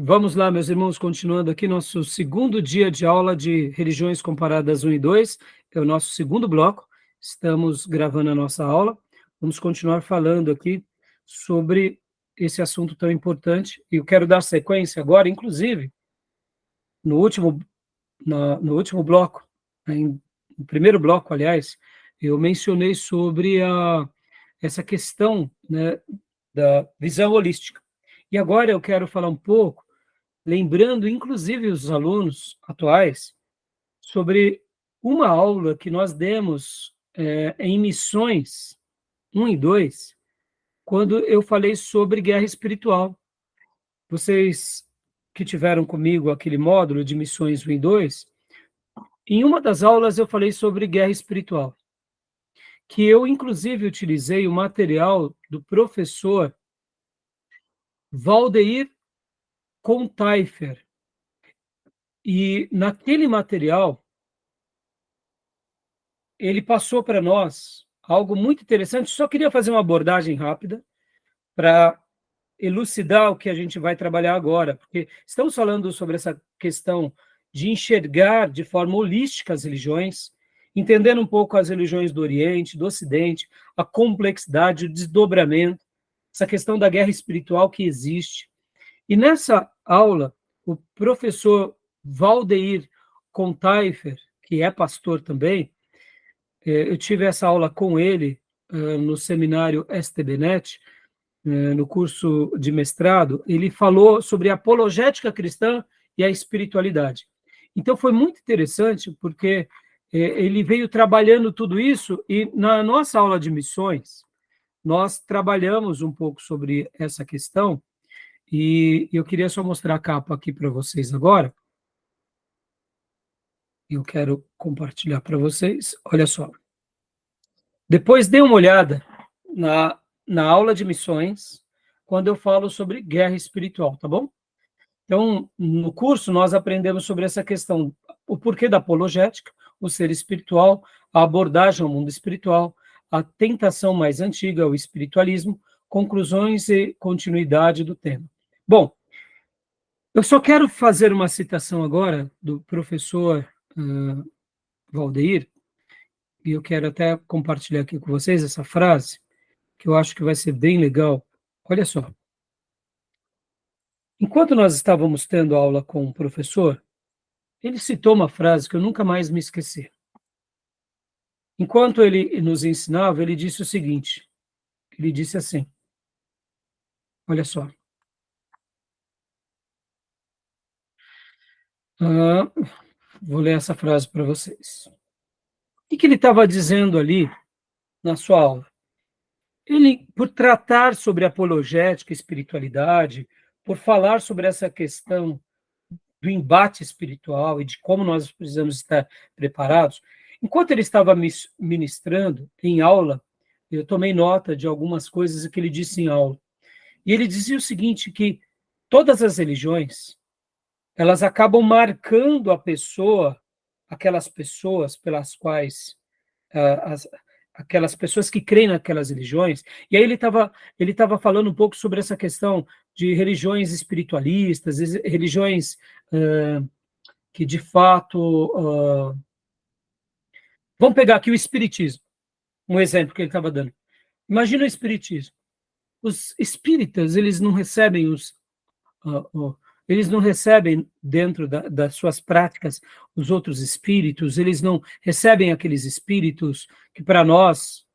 Vamos lá, meus irmãos, continuando aqui nosso segundo dia de aula de Religiões Comparadas 1 e 2, é o nosso segundo bloco, estamos gravando a nossa aula, vamos continuar falando aqui sobre esse assunto tão importante, e eu quero dar sequência agora, inclusive, no último bloco, no primeiro bloco, aliás, eu mencionei sobre essa questão, né, da visão holística, e agora eu quero falar um pouco lembrando, inclusive, os alunos atuais, sobre uma aula que nós demos em Missões 1 e 2, quando eu falei sobre guerra espiritual. Vocês que tiveram comigo aquele módulo de Missões 1 e 2, em uma das aulas eu falei sobre guerra espiritual, que eu, inclusive, utilizei o material do professor Valdeir Contaifer. E naquele material, ele passou para nós algo muito interessante. Só queria fazer uma abordagem rápida para elucidar o que a gente vai trabalhar agora, porque estamos falando sobre essa questão de enxergar de forma holística as religiões, entendendo um pouco as religiões do Oriente, do Ocidente, a complexidade, o desdobramento, essa questão da guerra espiritual que existe. E nessa aula, o professor Valdeir Contaifer, que é pastor também, eu tive essa aula com ele no seminário STBnet, no curso de mestrado. Ele falou sobre a apologética cristã e a espiritualidade. Então, foi muito interessante, porque ele veio trabalhando tudo isso, e na nossa aula de missões, nós trabalhamos um pouco sobre essa questão, e eu queria só mostrar a capa aqui para vocês agora. Eu quero compartilhar para vocês. Olha só. Depois dê uma olhada na aula de missões, quando eu falo sobre guerra espiritual, tá bom? Então, no curso, nós aprendemos sobre essa questão, o porquê da apologética, o ser espiritual, a abordagem ao mundo espiritual, a tentação mais antiga, o espiritualismo, conclusões e continuidade do tema. Bom, eu só quero fazer uma citação agora do professor Valdeir, e eu quero até compartilhar aqui com vocês essa frase, que eu acho que vai ser bem legal. Olha só. Enquanto nós estávamos tendo aula com o professor, ele citou uma frase que eu nunca mais me esqueci. Enquanto ele nos ensinava, ele disse o seguinte, ele disse assim, olha só. Vou ler essa frase para vocês. O que ele estava dizendo ali na sua aula? Ele, por tratar sobre apologética, espiritualidade, por falar sobre essa questão do embate espiritual e de como nós precisamos estar preparados, enquanto ele estava ministrando em aula, eu tomei nota de algumas coisas que ele disse em aula. E ele dizia o seguinte, que todas as religiões, elas acabam marcando a pessoa, aquelas pessoas pelas quais aquelas pessoas que creem naquelas religiões, e aí ele tava falando um pouco sobre essa questão de religiões espiritualistas, religiões que, de fato... vamos pegar aqui o espiritismo, um exemplo que ele estava dando. Imagina o espiritismo. Os espíritas, eles não recebem eles não recebem dentro das suas práticas os outros espíritos, eles não recebem aqueles espíritos que para nós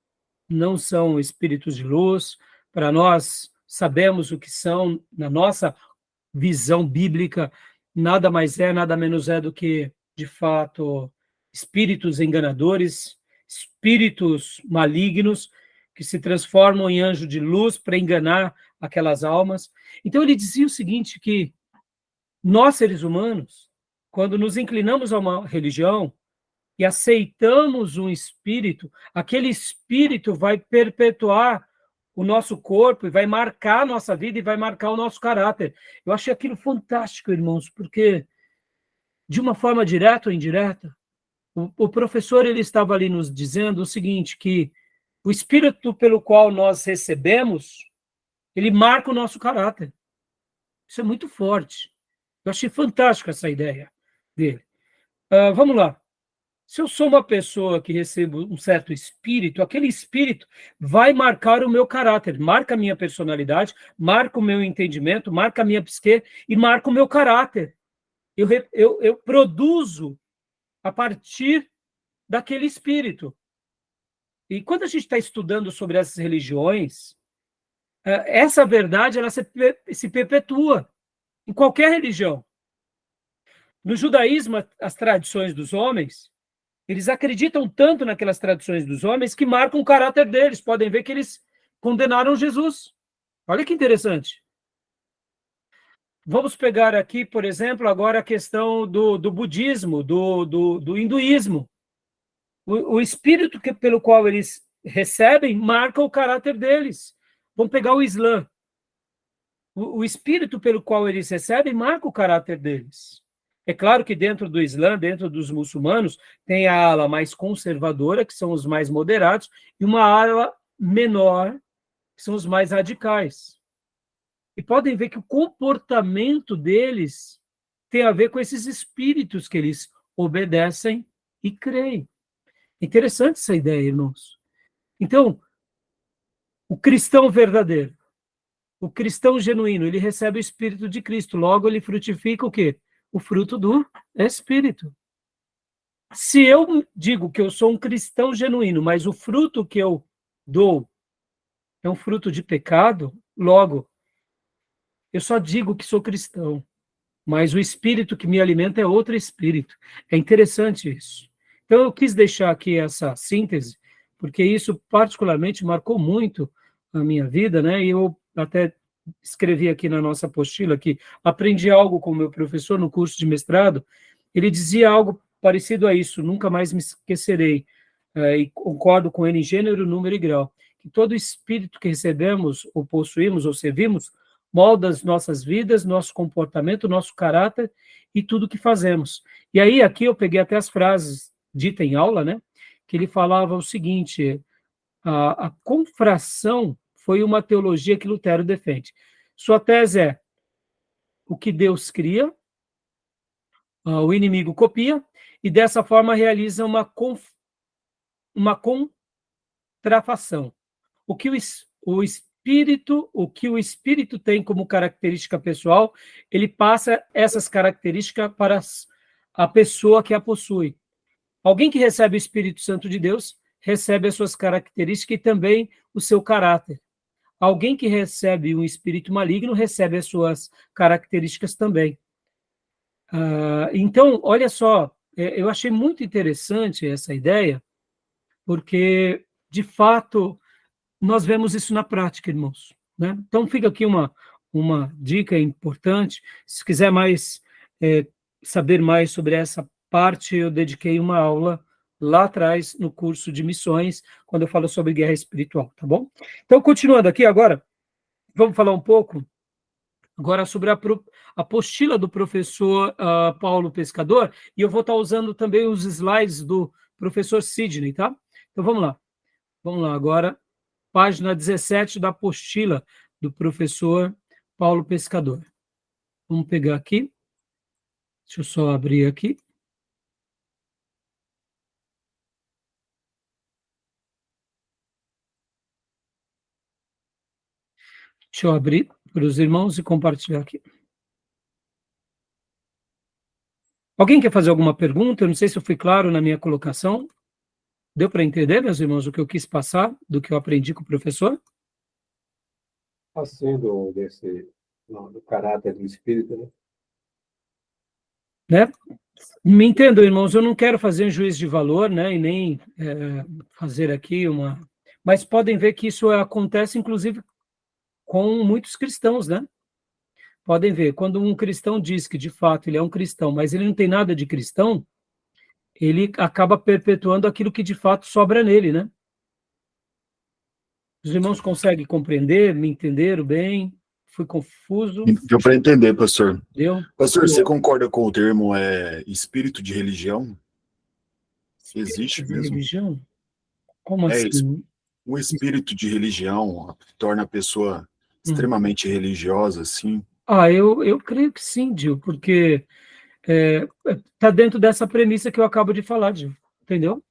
não são espíritos de luz, para nós sabemos o que são, na nossa visão bíblica, nada mais é, nada menos é do que, de fato, espíritos enganadores, espíritos malignos, que se transformam em anjo de luz para enganar aquelas almas. Então ele dizia o seguinte, que nós, seres humanos, quando nos inclinamos a uma religião e aceitamos um espírito, aquele espírito vai perpetuar o nosso corpo e vai marcar a nossa vida e vai marcar o nosso caráter. Eu achei aquilo fantástico, irmãos, porque, de uma forma direta ou indireta, o professor ele estava ali nos dizendo o seguinte, que o espírito pelo qual nós recebemos, ele marca o nosso caráter. Isso é muito forte. Eu achei fantástica essa ideia dele. Vamos lá. Se eu sou uma pessoa que recebo um certo espírito, aquele espírito vai marcar o meu caráter, marca a minha personalidade, marca o meu entendimento, marca a minha psique e marca o meu caráter. Eu produzo a partir daquele espírito. E quando a gente está estudando sobre essas religiões, essa verdade ela se perpetua em qualquer religião. No judaísmo, as tradições dos homens, eles acreditam tanto naquelas tradições dos homens que marcam o caráter deles. Podem ver que eles condenaram Jesus. Olha que interessante. Vamos pegar aqui, por exemplo, agora a questão do budismo, do hinduísmo. O espírito pelo qual eles recebem marca o caráter deles. Vamos pegar o Islã. O espírito pelo qual eles recebem marca o caráter deles. É claro que dentro do Islã, dentro dos muçulmanos, tem a ala mais conservadora, que são os mais moderados, e uma ala menor, que são os mais radicais. E podem ver que o comportamento deles tem a ver com esses espíritos que eles obedecem e creem. Interessante essa ideia, irmãos. Então, o cristão verdadeiro, o cristão genuíno, ele recebe o Espírito de Cristo, logo ele frutifica o quê? O fruto do Espírito. Se eu digo que eu sou um cristão genuíno, mas o fruto que eu dou é um fruto de pecado, logo, eu só digo que sou cristão, mas o Espírito que me alimenta é outro Espírito. É interessante isso. Então, eu quis deixar aqui essa síntese, porque isso particularmente marcou muito a minha vida, né? E eu até escrevi aqui na nossa apostila que aprendi algo com o meu professor no curso de mestrado. Ele dizia algo parecido a isso, nunca mais me esquecerei, e concordo com ele em gênero, número e grau, que todo espírito que recebemos, ou possuímos, ou servimos, molda as nossas vidas, nosso comportamento, nosso caráter e tudo que fazemos. E aí, aqui eu peguei até as frases ditas em aula, né? Que ele falava o seguinte: a confração foi uma teologia que Lutero defende. Sua tese é: o que Deus cria, o inimigo copia, e dessa forma realiza uma contrafação. O que o espírito tem como característica pessoal, ele passa essas características para a pessoa que a possui. Alguém que recebe o Espírito Santo de Deus recebe as suas características e também o seu caráter. Alguém que recebe um espírito maligno recebe as suas características também. Então, olha só, eu achei muito interessante essa ideia, porque, de fato, nós vemos isso na prática, irmãos. Né? Então, fica aqui uma dica importante. Se quiser saber mais sobre essa parte, eu dediquei uma aula lá atrás, no curso de missões, quando eu falo sobre guerra espiritual, tá bom? Então, continuando aqui agora, vamos falar um pouco agora sobre a apostila do professor Paulo Pescador, e eu vou estar usando também os slides do professor Sidney, tá? Então, vamos lá. Vamos lá agora. Página 17 da apostila do professor Paulo Pescador. Vamos pegar aqui. Deixa eu só abrir aqui. Deixa eu abrir para os irmãos e compartilhar aqui. Alguém quer fazer alguma pergunta? Eu não sei se eu fui claro na minha colocação. Deu para entender, meus irmãos, o que eu quis passar, do que eu aprendi com o professor? Sendo do caráter do espírito, Né? Me entendam, irmãos, eu não quero fazer um juízo de valor, né, e nem fazer aqui uma... Mas podem ver que isso acontece, inclusive, com muitos cristãos, né? Podem ver, quando um cristão diz que, de fato, ele é um cristão, mas ele não tem nada de cristão, ele acaba perpetuando aquilo que, de fato, sobra nele, né? Os irmãos conseguem compreender, me entenderam bem? Fui confuso? Deu para entender, pastor. Deu? Pastor, você concorda com o termo espírito de religião? Existe De mesmo? religião? Como É, assim? um espírito de religião torna a pessoa extremamente religiosa, assim. Eu creio que sim, Gil, porque está dentro dessa premissa que eu acabo de falar, Gil, entendeu?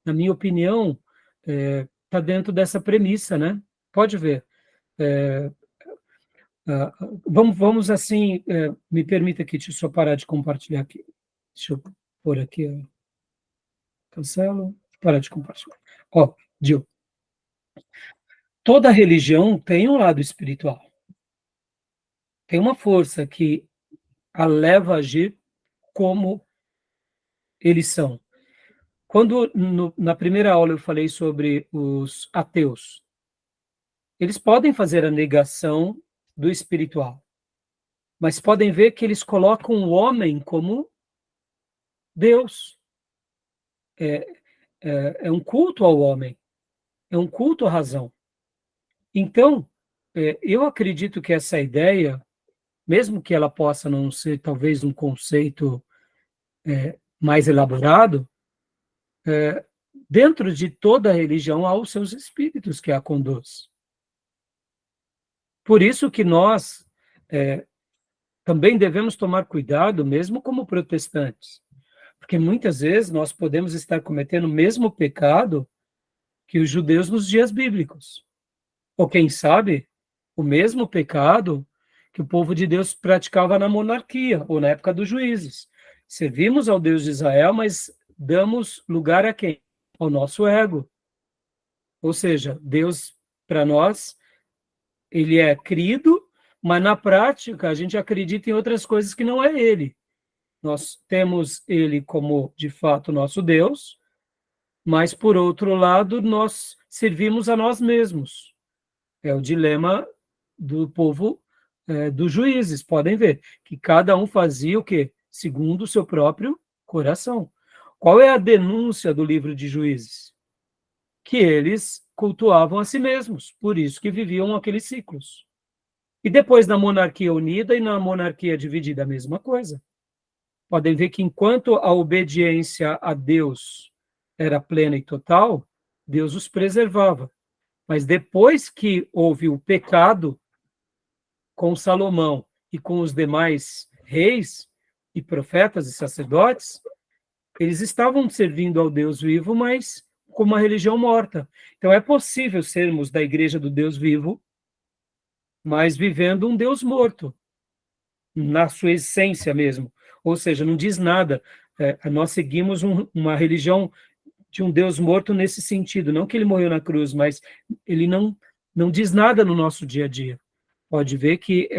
Na minha opinião, está dentro dessa premissa, né? Pode ver. Vamos assim, me permita aqui, deixa eu só parar de compartilhar aqui. Deixa eu pôr aqui, cancelo, parar de compartilhar. Ó, Gil, toda religião tem um lado espiritual. Tem uma força que a leva a agir como eles são. Quando na primeira aula eu falei sobre os ateus, eles podem fazer a negação do espiritual, mas podem ver que eles colocam o homem como Deus. É um culto ao homem, é um culto à razão. Então, eu acredito que essa ideia, mesmo que ela possa não ser talvez um conceito mais elaborado, dentro de toda religião há os seus espíritos que a conduz. Por isso que nós também devemos tomar cuidado, mesmo como protestantes, porque muitas vezes nós podemos estar cometendo o mesmo pecado que os judeus nos dias bíblicos. Ou quem sabe, o mesmo pecado que o povo de Deus praticava na monarquia, ou na época dos juízes. Servimos ao Deus de Israel, mas damos lugar a quem? Ao nosso ego. Ou seja, Deus, para nós, ele é crido, mas na prática a gente acredita em outras coisas que não é ele. Nós temos ele como, de fato, nosso Deus, mas, por outro lado, nós servimos a nós mesmos. É o dilema do povo dos juízes. Podem ver que cada um fazia o quê? Segundo o seu próprio coração. Qual é a denúncia do livro de Juízes? Que eles cultuavam a si mesmos, por isso que viviam aqueles ciclos. E depois na monarquia unida e na monarquia dividida, a mesma coisa. Podem ver que enquanto a obediência a Deus era plena e total, Deus os preservava. Mas depois que houve o pecado com Salomão e com os demais reis e profetas e sacerdotes, eles estavam servindo ao Deus vivo, mas com uma religião morta. Então é possível sermos da igreja do Deus vivo, mas vivendo um Deus morto, na sua essência mesmo. Ou seja, não diz nada. Nós seguimos uma religião de um Deus morto nesse sentido. Não que ele morreu na cruz, mas ele não diz nada no nosso dia a dia. Pode ver que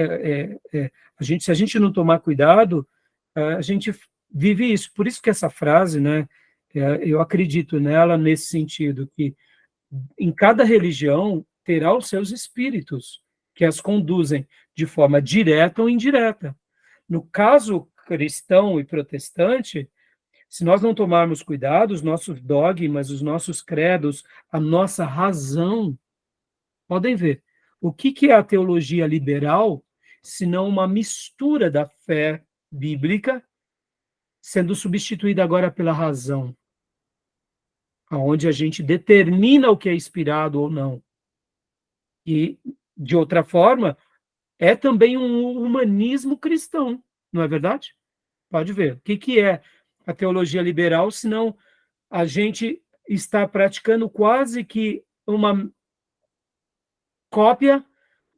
se a gente não tomar cuidado, a gente vive isso. Por isso que essa frase, né, eu acredito nela nesse sentido, que em cada religião terá os seus espíritos que as conduzem de forma direta ou indireta. No caso cristão e protestante, se nós não tomarmos cuidado, os nossos dogmas, os nossos credos, a nossa razão, podem ver, o que é a teologia liberal, senão uma mistura da fé bíblica, sendo substituída agora pela razão, onde a gente determina o que é inspirado ou não. E, de outra forma, é também um humanismo cristão, não é verdade? Pode ver. O que é a teologia liberal, senão a gente está praticando quase que uma cópia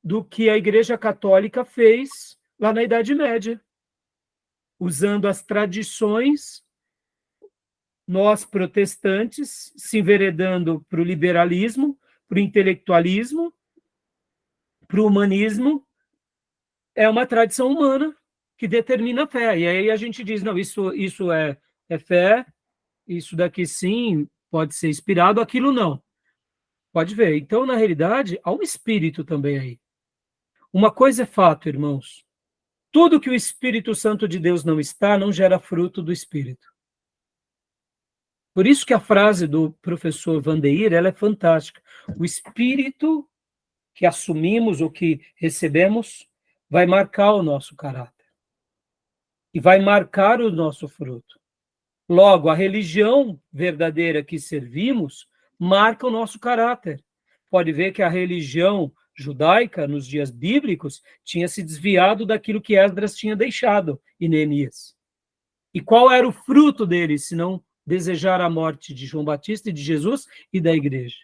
do que a Igreja Católica fez lá na Idade Média, usando as tradições, nós protestantes se enveredando para o liberalismo, para o intelectualismo, para o humanismo, é uma tradição humana que determina a fé. E aí a gente diz, não, isso é fé, isso daqui sim pode ser inspirado, aquilo não. Pode ver. Então, na realidade, há um espírito também aí. Uma coisa é fato, irmãos. Tudo que o Espírito Santo de Deus não está, não gera fruto do Espírito. Por isso que a frase do professor Vandeir, ela é fantástica. O Espírito que assumimos ou que recebemos vai marcar o nosso caráter. E vai marcar o nosso fruto. Logo, a religião verdadeira que servimos marca o nosso caráter. Pode ver que a religião judaica, nos dias bíblicos, tinha se desviado daquilo que Esdras tinha deixado em Neemias. E qual era o fruto deles, se não desejar a morte de João Batista e de Jesus e da igreja?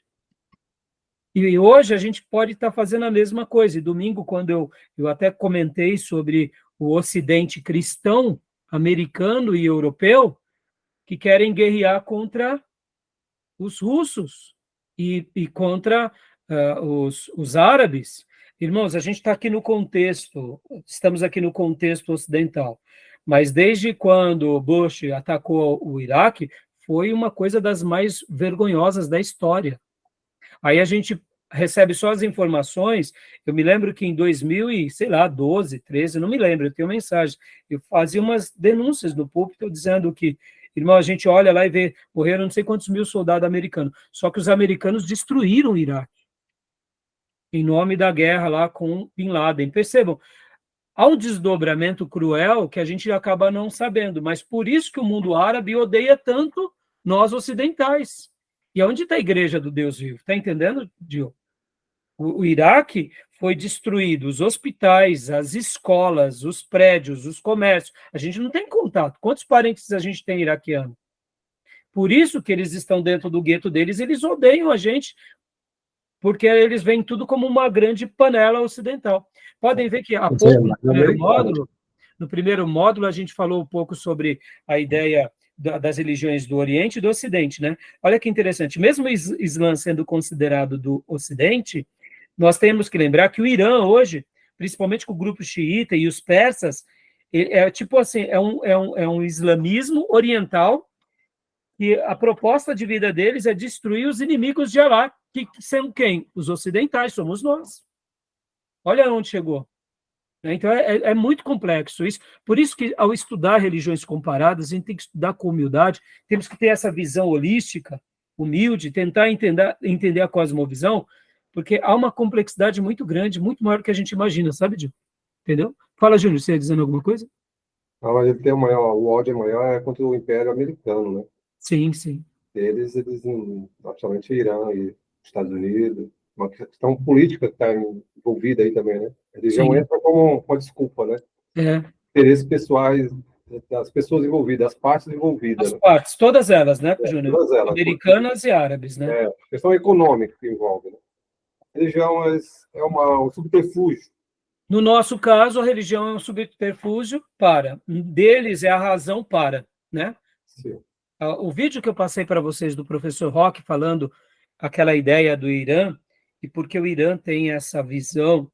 E hoje a gente pode estar fazendo a mesma coisa. E domingo, quando eu até comentei sobre o Ocidente cristão, americano e europeu, que querem guerrear contra os russos e contra os árabes. Irmãos, a gente está aqui no contexto, estamos aqui no contexto ocidental, mas desde quando Bush atacou o Iraque, foi uma coisa das mais vergonhosas da história. Aí a gente recebe só as informações. Eu me lembro que em 2012, 13, não me lembro, eu tenho mensagem. Eu fazia umas denúncias no púlpito dizendo que, irmão, a gente olha lá e vê, morreram não sei quantos mil soldados americanos. Só que os americanos destruíram o Iraque em nome da guerra lá com Bin Laden. Percebam, há um desdobramento cruel que a gente acaba não sabendo, mas por isso que o mundo árabe odeia tanto nós ocidentais. E onde está a igreja do Deus vivo? Está entendendo, Gil? O Iraque foi destruído, os hospitais, as escolas, os prédios, os comércios. A gente não tem contato. Quantos parentes a gente tem iraquiano? Por isso que eles estão dentro do gueto deles, eles odeiam a gente, porque eles veem tudo como uma grande panela ocidental. Podem ver que há pouco, no primeiro módulo, a gente falou um pouco sobre a ideia das religiões do Oriente e do Ocidente, né? Olha que interessante, mesmo o Islã sendo considerado do Ocidente, nós temos que lembrar que o Irã hoje, principalmente com o grupo xiita e os persas, é tipo assim, é um islamismo oriental, e a proposta de vida deles é destruir os inimigos de Alá, que são quem? Os ocidentais, somos nós. Olha onde chegou. Então, é muito complexo isso. Por isso que, ao estudar religiões comparadas, a gente tem que estudar com humildade, temos que ter essa visão holística, humilde, tentar entender a cosmovisão, porque há uma complexidade muito grande, muito maior do que a gente imagina, sabe, Gil? Entendeu? Fala, Júnior, você ia dizendo alguma coisa? Não, mas ele tem o ódio maior é contra o Império Americano, né? Sim, sim. Eles naturalmente, Irã e Estados Unidos, uma questão política que está envolvida aí também, né? A religião Sim. entra como uma desculpa, né? Interesses pessoais das pessoas envolvidas, as partes envolvidas. As partes, todas elas, né, Júnior? Todas elas. Americanas e árabes, né? Questão econômica que envolve, né? A religião um subterfúgio. No nosso caso, a religião é um subterfúgio para. Deles é a razão para, né? Sim. O vídeo que eu passei para vocês do professor Roque falando aquela ideia do Irã, e porque o Irã tem essa visão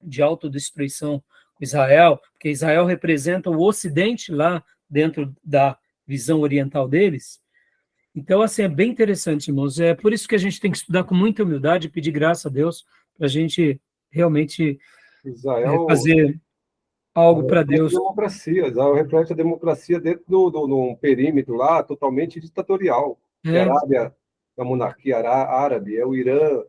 de autodestruição com Israel, porque Israel representa o Ocidente lá dentro da visão oriental deles. Então, assim, é bem interessante, irmãos. É por isso que a gente tem que estudar com muita humildade e pedir graça a Deus para a gente realmente fazer algo para Deus. Israel reflete a democracia dentro de um perímetro lá totalmente ditatorial. A Arábia, a monarquia árabe, o Irã,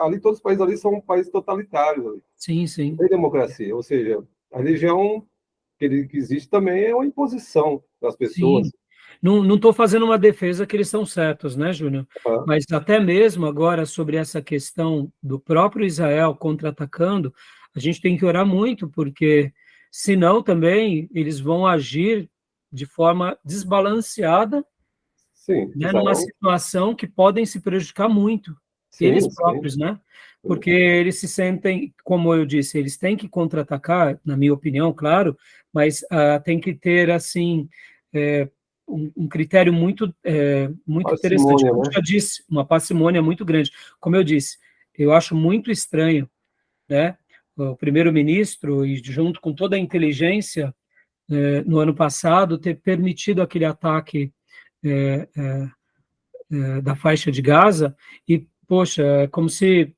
ali todos os países ali são países totalitários. Ali. Sim, sim. Não tem democracia, ou seja, a religião que existe também é uma imposição das pessoas. Sim. Não estou fazendo uma defesa que eles estão certos, né, Júnior? Mas até mesmo agora sobre essa questão do próprio Israel contra-atacando, a gente tem que orar muito, porque senão também eles vão agir de forma desbalanceada, sim, né, numa situação que podem se prejudicar muito, eles próprios, né? Porque eles se sentem, como eu disse, eles têm que contra-atacar, na minha opinião, claro, mas tem que ter, assim, um critério muito interessante. Como eu já disse, uma parcimônia muito grande. Como eu disse, eu acho muito estranho, né, o primeiro-ministro, e junto com toda a inteligência, no ano passado, ter permitido aquele ataque da faixa de Gaza, e, poxa, é como se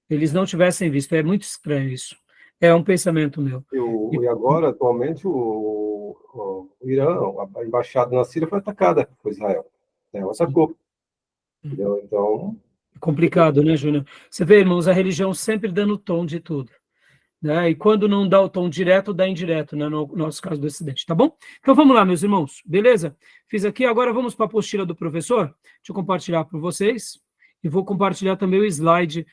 eles não tivessem visto. É muito estranho isso. É um pensamento meu. E agora, atualmente, o Irã, a embaixada na Síria foi atacada por Israel. Israel atacou. Entendeu? Então... complicado, né, Júnior? Você vê, irmãos, a religião sempre dando tom de tudo. Né? E quando não dá o tom direto, dá indireto, né? No nosso caso do Ocidente, tá bom? Então vamos lá, meus irmãos, beleza? Fiz aqui, agora vamos para a apostila do professor. Deixa eu compartilhar para vocês. E vou compartilhar também o slide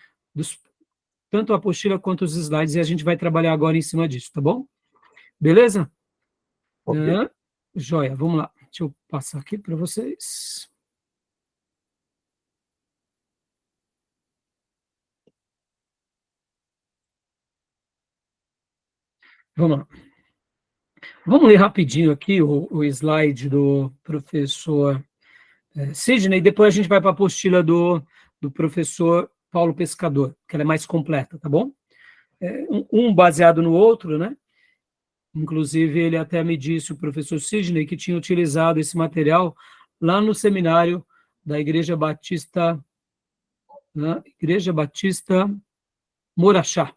tanto a apostila quanto os slides, e a gente vai trabalhar agora em cima disso, tá bom? Beleza? Ok. Joia, vamos lá. Deixa eu passar aqui para vocês. Vamos lá. Vamos ler rapidinho aqui o slide do professor Sidney, depois a gente vai para a apostila do professor Paulo Pescador, que ela é mais completa, tá bom? Um baseado no outro, né? Inclusive, ele até me disse, o professor Sidney, que tinha utilizado esse material lá no seminário da Igreja Batista, né? Igreja Batista Moraxá.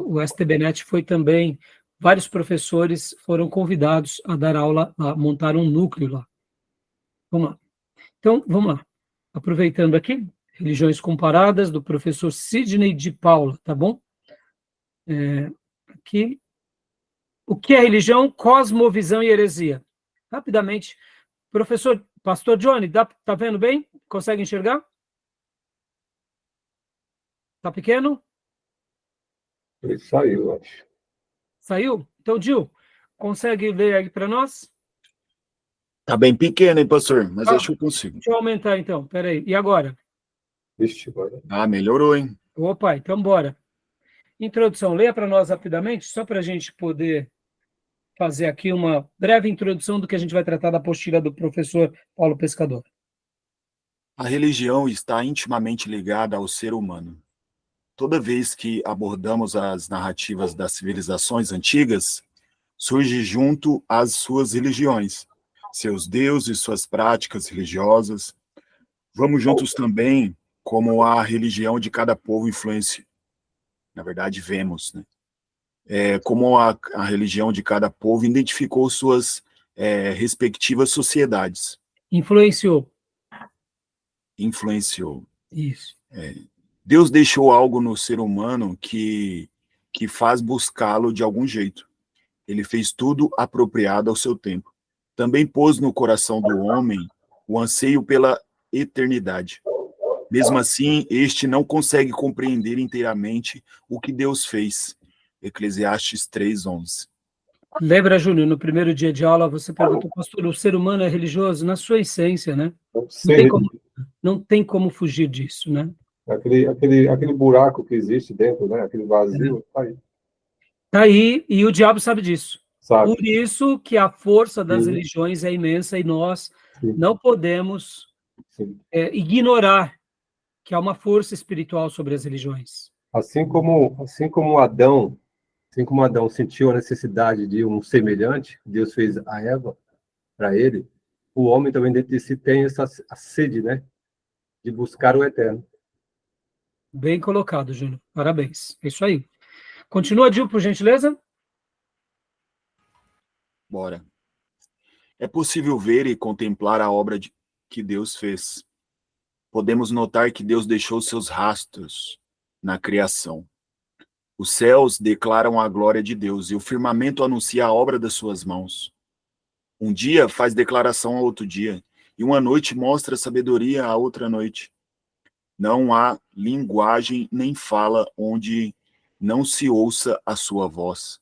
O STBnet foi também, vários professores foram convidados a dar aula lá, montar um núcleo lá. Vamos lá. Então, vamos lá. Aproveitando aqui, Religiões Comparadas, do professor Sidney de Paula, tá bom? Aqui. O que é religião, cosmovisão e heresia? Rapidamente. Professor, pastor Johnny, tá vendo bem? Consegue enxergar? Tá pequeno? Ele saiu, acho. Saiu? Então, Gil, consegue ler aí para nós? Tá bem pequeno, hein, pastor? Mas acho que eu consigo. Deixa eu aumentar, então. Peraí. E agora? Vixe, agora. Ah, melhorou, hein? Opa, então bora. Introdução. Leia para nós rapidamente, só para a gente poder fazer aqui uma breve introdução do que a gente vai tratar da apostila do professor Paulo Pescador. A religião está intimamente ligada ao ser humano. Toda vez que abordamos as narrativas das civilizações antigas, surge junto às suas religiões, seus deuses, suas práticas religiosas. Vamos juntos também como a religião de cada povo influencia. Na verdade, vemos, né? Como a religião de cada povo identificou suas respectivas sociedades. Influenciou. Influenciou. Isso. Deus deixou algo no ser humano que faz buscá-lo de algum jeito. Ele fez tudo apropriado ao seu tempo. Também pôs no coração do homem o anseio pela eternidade. Mesmo assim, este não consegue compreender inteiramente o que Deus fez. Eclesiastes 3:11. Lembra, Júnior, no primeiro dia de aula você perguntou, pastor, o ser humano é religioso na sua essência, né? Não tem como fugir disso, né? Aquele buraco que existe dentro, né? Aquele vazio, tá aí. Tá aí, e o diabo sabe disso. Sabe? Por isso que a força das religiões é imensa e nós não podemos ignorar que há uma força espiritual sobre as religiões. Assim como Adão sentiu a necessidade de um semelhante, Deus fez a Eva para ele, o homem também dentro de si tem a sede, né? De buscar o eterno. Bem colocado, Júnior. Parabéns. É isso aí. Continua, Gil, por gentileza. Bora. É possível ver e contemplar a obra que Deus fez. Podemos notar que Deus deixou seus rastros na criação. Os céus declaram a glória de Deus e o firmamento anuncia a obra das suas mãos. Um dia faz declaração a outro dia, e uma noite mostra sabedoria a outra noite. Não há linguagem nem fala onde não se ouça a sua voz.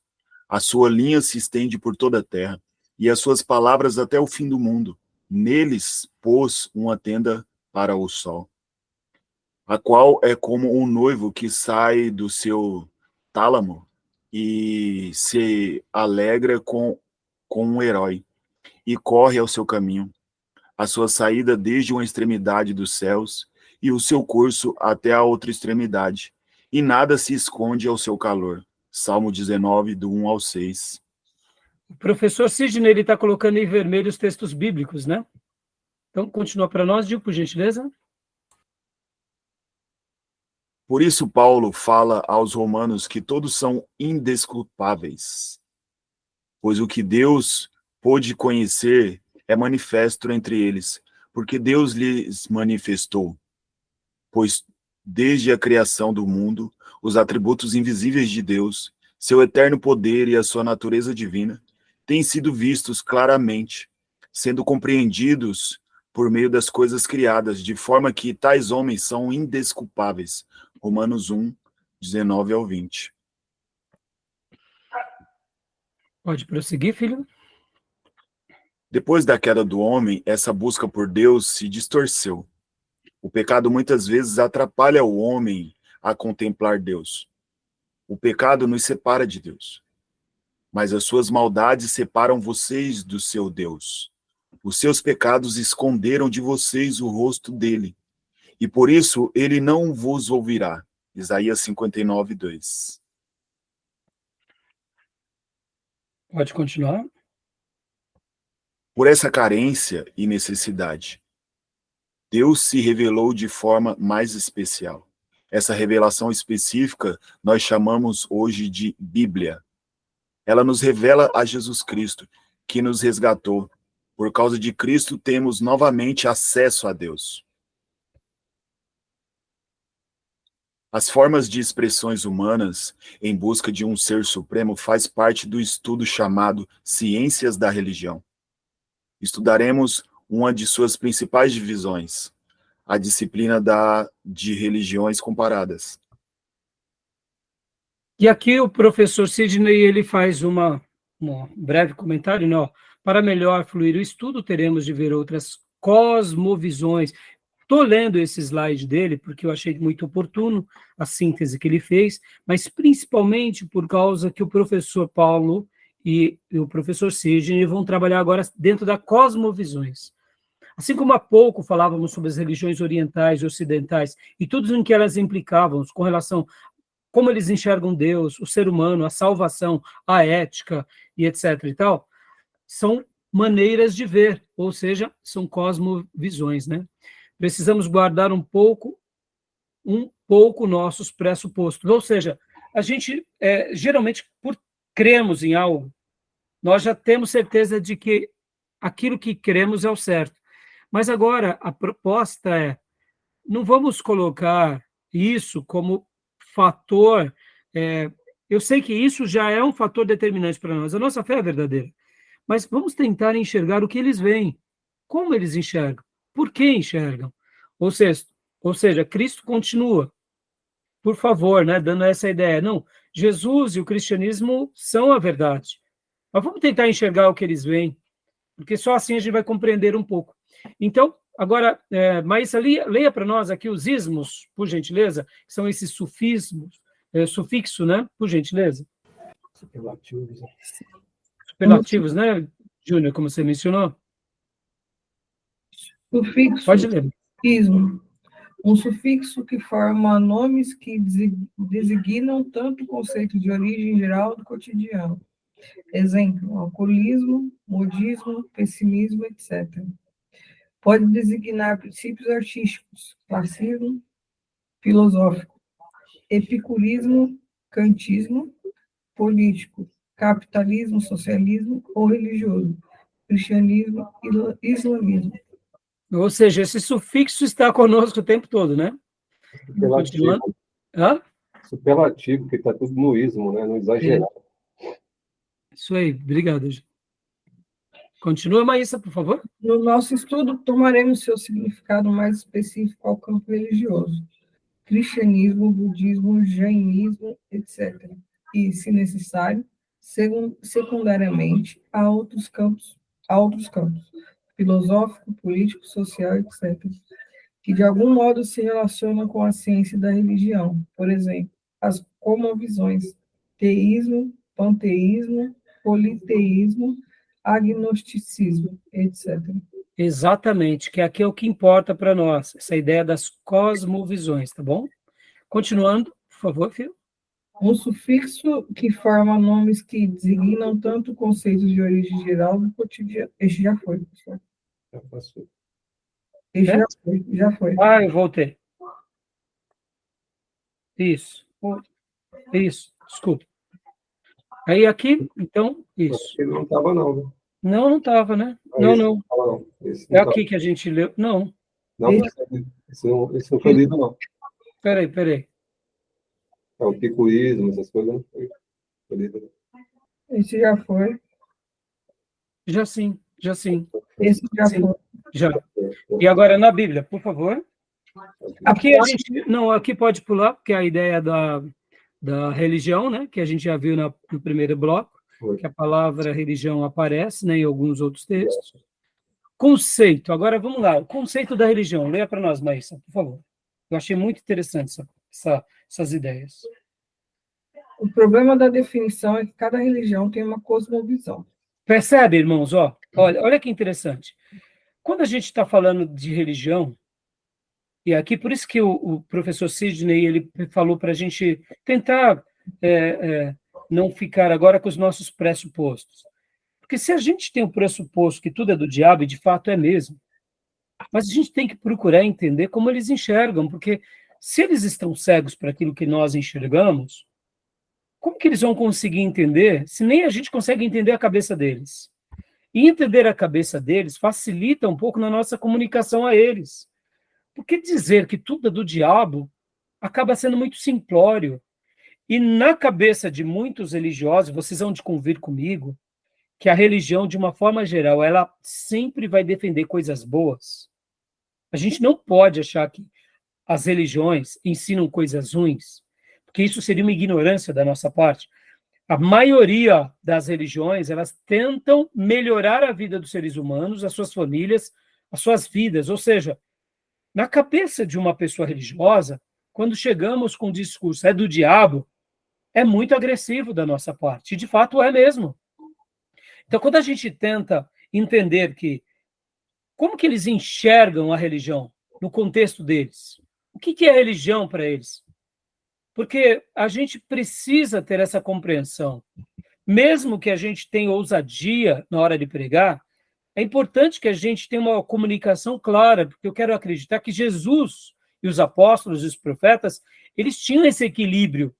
A sua linha se estende por toda a terra, e as suas palavras até o fim do mundo. Neles pôs uma tenda para o sol, a qual é como um noivo que sai do seu tálamo e se alegra com um herói, e corre ao seu caminho, a sua saída desde uma extremidade dos céus, e o seu curso até a outra extremidade, e nada se esconde ao seu calor. Salmo 19, do 1 ao 6. O professor Sidney está colocando em vermelho os textos bíblicos, né? Então, continua para nós, Gil, por gentileza. Por isso, Paulo fala aos romanos que todos são indesculpáveis, pois o que Deus pôde conhecer é manifesto entre eles, porque Deus lhes manifestou. Pois desde a criação do mundo, os atributos invisíveis de Deus, seu eterno poder e a sua natureza divina, têm sido vistos claramente, sendo compreendidos por meio das coisas criadas, de forma que tais homens são indesculpáveis, Romanos 1, 19 ao 20. Pode prosseguir, filho? Depois da queda do homem, essa busca por Deus se distorceu. O pecado muitas vezes atrapalha o homem a contemplar Deus. O pecado nos separa de Deus. Mas as suas maldades separam vocês do seu Deus. Os seus pecados esconderam de vocês o rosto dele. E por isso ele não vos ouvirá. Isaías 59, 2. Pode continuar. Por essa carência e necessidade, Deus se revelou de forma mais especial. Essa revelação específica nós chamamos hoje de Bíblia. Ela nos revela a Jesus Cristo, que nos resgatou. Por causa de Cristo, temos novamente acesso a Deus. As formas de expressões humanas em busca de um ser supremo faz parte do estudo chamado Ciências da Religião. Estudaremos uma de suas principais divisões, a disciplina de religiões comparadas. E aqui o professor Sidney, ele faz um breve comentário, né? Para melhor fluir o estudo, teremos de ver outras cosmovisões. Estou lendo esse slide dele porque eu achei muito oportuno a síntese que ele fez, mas principalmente por causa que o professor Paulo e o professor Sidney vão trabalhar agora dentro da cosmovisões. Assim como há pouco falávamos sobre as religiões orientais e ocidentais e tudo em que elas implicavam com relação a como eles enxergam Deus, o ser humano, a salvação, a ética e etc. e tal, são maneiras de ver, ou seja, são cosmovisões, né? Precisamos guardar um pouco nossos pressupostos, ou seja, a gente, geralmente, por cremos em algo, nós já temos certeza de que aquilo que cremos é o certo. Mas agora a proposta é, não vamos colocar isso como fator, eu sei que isso já é um fator determinante para nós, a nossa fé é verdadeira, mas vamos tentar enxergar o que eles veem, como eles enxergam, por que enxergam. Ou seja, Cristo continua, por favor, né, dando essa ideia, não, Jesus e o cristianismo são a verdade, mas vamos tentar enxergar o que eles veem, porque só assim a gente vai compreender um pouco. Então, agora, Maísa, leia para nós aqui os ismos, por gentileza, que são esses sufismos, sufixo, né, por gentileza. Superlativos, né, Júnior, como você mencionou? Sufixo. Pode ler. Ismo. Um sufixo que forma nomes que designam tanto o conceito de origem geral do cotidiano. Exemplo, alcoolismo, modismo, pessimismo, etc. Pode designar princípios artísticos, classismo, filosófico, epicurismo, kantismo, político, capitalismo, socialismo ou religioso, cristianismo, islamismo. Ou seja, esse sufixo está conosco o tempo todo, né? Superlativo. Hã? Superlativo, que está tudo no ismo, né? No exagerado. Isso aí, obrigado. Continua, Maísa, por favor. No nosso estudo, tomaremos seu significado mais específico ao campo religioso, cristianismo, budismo, jainismo, etc. E, se necessário, secundariamente, a outros campos, filosófico, político, social, etc., que de algum modo se relacionam com a ciência da religião. Por exemplo, as cosmovisões, teísmo, panteísmo, politeísmo, agnosticismo, etc. Exatamente, que aqui é o que importa para nós, essa ideia das cosmovisões, tá bom? Continuando, por favor, filho. Um sufixo que forma nomes que designam tanto conceitos de origem geral do cotidiano. Este já foi, professor. Já passou. Este já foi. Ah, eu voltei. Isso, desculpa. Aí aqui, então, isso. Ele não estava, não, né? Não estava, né? Não. Não. Esse É não aqui que a gente leu. Não. Não, esse não foi lido, não. Peraí. É o picuísmo, essas coisas não foi lido. Esse já foi. Já sim. Esse já Sim. foi. Já. E agora na Bíblia, por favor. Aqui a gente, não, aqui pode pular, porque a ideia da religião, né, que a gente já viu no primeiro bloco, que a palavra religião aparece, né, em alguns outros textos. Conceito, agora vamos lá, o conceito da religião, leia para nós, Maísa, por favor. Eu achei muito interessante essas ideias. O problema da definição é que cada religião tem uma cosmovisão. Percebe, irmãos? Olha que interessante. Quando a gente está falando de religião, e aqui por isso que o professor Sidney ele falou para a gente tentar não ficar agora com os nossos pressupostos. Porque se a gente tem o pressuposto que tudo é do diabo, e de fato é mesmo, mas a gente tem que procurar entender como eles enxergam, porque se eles estão cegos para aquilo que nós enxergamos, como que eles vão conseguir entender se nem a gente consegue entender a cabeça deles? E entender a cabeça deles facilita um pouco na nossa comunicação a eles. Porque dizer que tudo é do diabo acaba sendo muito simplório. E na cabeça de muitos religiosos, vocês vão de convir comigo, que a religião, de uma forma geral, ela sempre vai defender coisas boas. A gente não pode achar que as religiões ensinam coisas ruins, porque isso seria uma ignorância da nossa parte. A maioria das religiões, elas tentam melhorar a vida dos seres humanos, as suas famílias, as suas vidas. Ou seja, na cabeça de uma pessoa religiosa, quando chegamos com o discurso é do diabo, é muito agressivo da nossa parte. E, de fato, é mesmo. Então, quando a gente tenta entender como que eles enxergam a religião no contexto deles, o que é religião para eles? Porque a gente precisa ter essa compreensão. Mesmo que a gente tenha ousadia na hora de pregar, é importante que a gente tenha uma comunicação clara, porque eu quero acreditar que Jesus e os apóstolos e os profetas, eles tinham esse equilíbrio.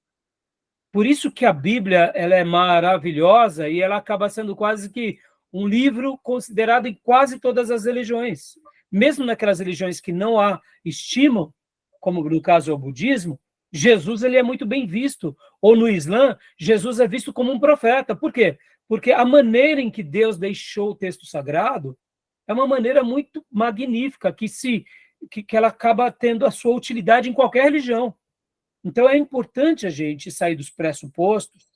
Por isso que a Bíblia ela é maravilhosa e ela acaba sendo quase que um livro considerado em quase todas as religiões. Mesmo naquelas religiões que não a estimam, como no caso é o budismo, Jesus ele é muito bem visto. Ou no Islã, Jesus é visto como um profeta. Por quê? Porque a maneira em que Deus deixou o texto sagrado é uma maneira muito magnífica, que ela acaba tendo a sua utilidade em qualquer religião. Então é importante a gente sair dos pressupostos,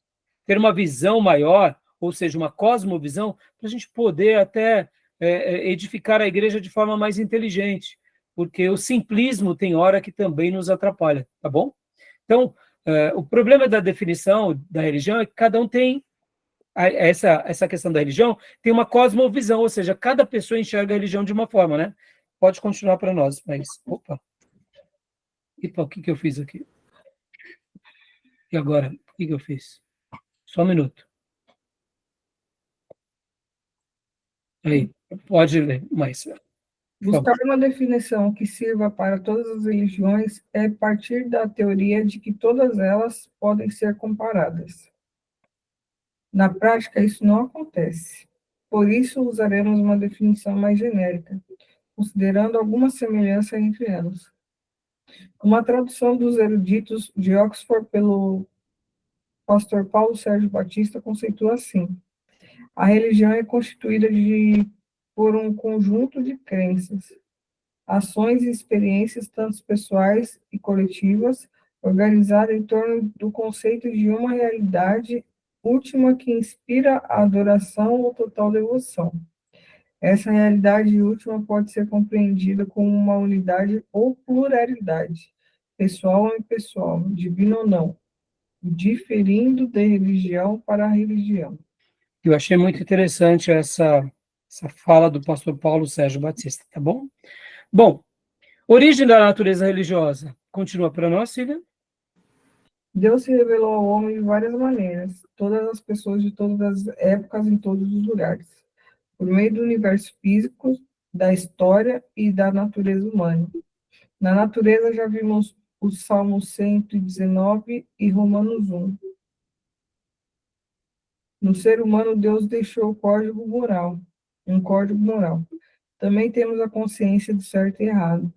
ter uma visão maior, ou seja, uma cosmovisão, para a gente poder até edificar a igreja de forma mais inteligente, porque o simplismo tem hora que também nos atrapalha, tá bom? Então, o problema da definição da religião é que cada um tem essa questão da religião, tem uma cosmovisão, ou seja, cada pessoa enxerga a religião de uma forma, né? Pode continuar para nós, mas... Opa, o que eu fiz aqui? E agora, o que eu fiz? Só um minuto. Aí, pode ler, mais. Buscar uma definição que sirva para todas as religiões é partir da teoria de que todas elas podem ser comparadas. Na prática, isso não acontece. Por isso, usaremos uma definição mais genérica, considerando alguma semelhança entre elas. Uma tradução dos eruditos de Oxford pelo pastor Paulo Sérgio Batista conceitua assim: a religião é constituída por um conjunto de crenças, ações e experiências, tanto pessoais e coletivas, organizadas em torno do conceito de uma realidade última que inspira a adoração ou total devoção. Essa realidade última pode ser compreendida como uma unidade ou pluralidade, pessoal ou impessoal, divino ou não, diferindo de religião para religião. Eu achei muito interessante essa fala do pastor Paulo Sérgio Batista, tá bom? Bom, origem da natureza religiosa. Continua para nós, Cília. Deus se revelou ao homem de várias maneiras, todas as pessoas de todas as épocas, em todos os lugares, por meio do universo físico, da história e da natureza humana. Na natureza já vimos o Salmo 119 e Romanos 1. No ser humano, Deus deixou um código moral. Também temos a consciência do certo e errado.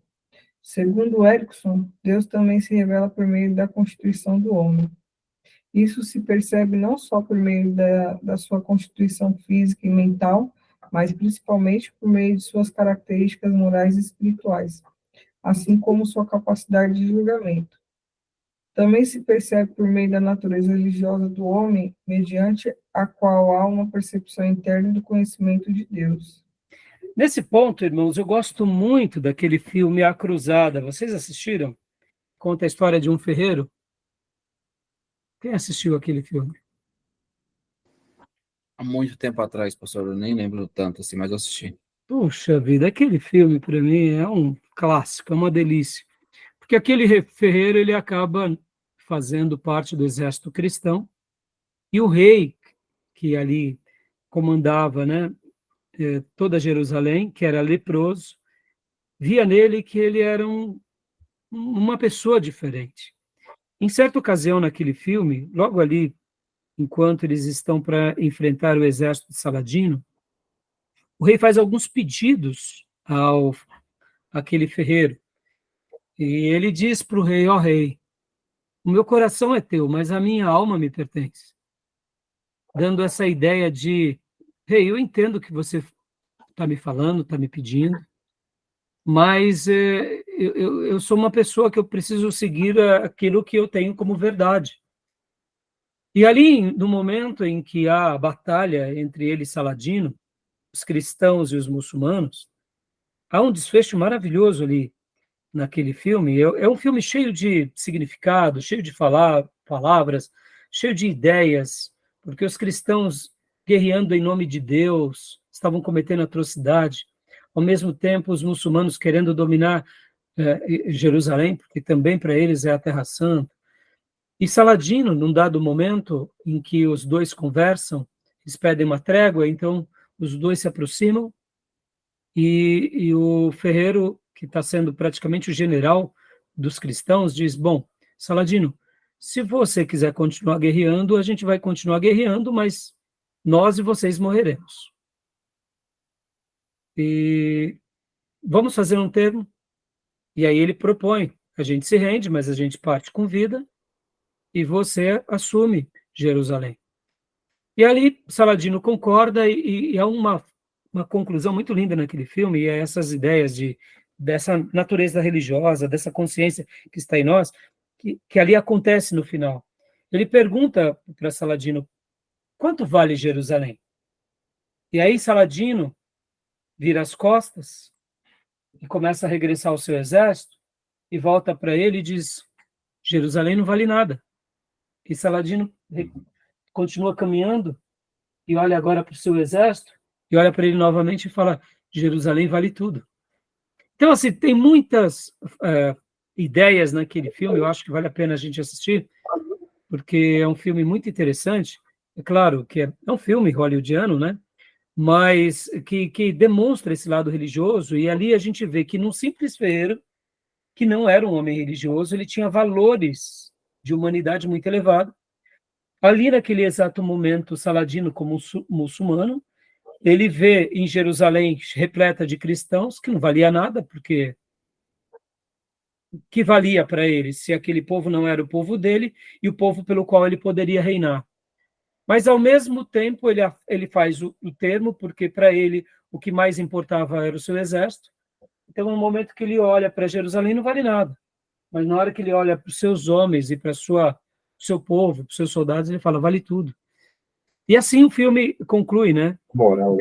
Segundo Erickson, Deus também se revela por meio da constituição do homem. Isso se percebe não só por meio da sua constituição física e mental, mas principalmente por meio de suas características morais e espirituais. assim como sua capacidade de julgamento. Também se percebe por meio da natureza religiosa do homem, mediante a qual há uma percepção interna do conhecimento de Deus. Nesse ponto, irmãos, eu gosto muito daquele filme A Cruzada. Vocês assistiram? Conta a história de um ferreiro. Quem assistiu aquele filme? Há muito tempo atrás, pastor, eu nem lembro tanto assim, mas eu assisti. Puxa vida, aquele filme para mim é um clássico, é uma delícia. Porque aquele ferreiro ele acaba fazendo parte do exército cristão e o rei que ali comandava, né, toda Jerusalém, que era leproso, via nele que ele era uma pessoa diferente. Em certa ocasião naquele filme, logo ali, enquanto eles estão para enfrentar o exército de Saladino, o rei faz alguns pedidos ao aquele ferreiro. E ele diz para o rei: ó rei, o meu coração é teu, mas a minha alma me pertence. Dando essa ideia de: rei, eu entendo o que você está me falando, está me pedindo, mas eu sou uma pessoa que eu preciso seguir aquilo que eu tenho como verdade. E ali, no momento em que há a batalha entre ele e Saladino, os cristãos e os muçulmanos, há um desfecho maravilhoso ali naquele filme. É um filme cheio de significado, cheio de palavras, cheio de ideias, porque os cristãos, guerreando em nome de Deus, estavam cometendo atrocidade. Ao mesmo tempo, os muçulmanos querendo dominar Jerusalém, porque também para eles é a Terra Santa. E Saladino, num dado momento em que os dois conversam, eles pedem uma trégua, então os dois se aproximam e o ferreiro, que está sendo praticamente o general dos cristãos, diz: bom, Saladino, se você quiser continuar guerreando, a gente vai continuar guerreando, mas nós e vocês morreremos. E vamos fazer um termo? E aí ele propõe: a gente se rende, mas a gente parte com vida, e você assume Jerusalém. E ali Saladino concorda e há uma conclusão muito linda naquele filme, e é essas ideias dessa natureza religiosa, dessa consciência que está em nós, que ali acontece no final. Ele pergunta para Saladino: quanto vale Jerusalém? E aí Saladino vira as costas e começa a regressar ao seu exército e volta para ele e diz: Jerusalém não vale nada. E Saladino continua caminhando e olha agora para o seu exército e olha para ele novamente e fala: Jerusalém vale tudo. Então, assim, tem muitas ideias naquele filme, eu acho que vale a pena a gente assistir, porque é um filme muito interessante. É claro que é um filme hollywoodiano, né? Mas que demonstra esse lado religioso, e ali a gente vê que num simples ferreiro, que não era um homem religioso, ele tinha valores de humanidade muito elevados. Ali, naquele exato momento, Saladino, como muçulmano, ele vê em Jerusalém repleta de cristãos, que não valia nada, porque o que valia para ele se aquele povo não era o povo dele e o povo pelo qual ele poderia reinar? Mas, ao mesmo tempo, ele faz o termo, porque para ele o que mais importava era o seu exército. Então, no momento que ele olha para Jerusalém, não vale nada. Mas na hora que ele olha para os seus homens e para o seu povo, para os seus soldados, ele fala: vale tudo. E assim o filme conclui, né? Moral.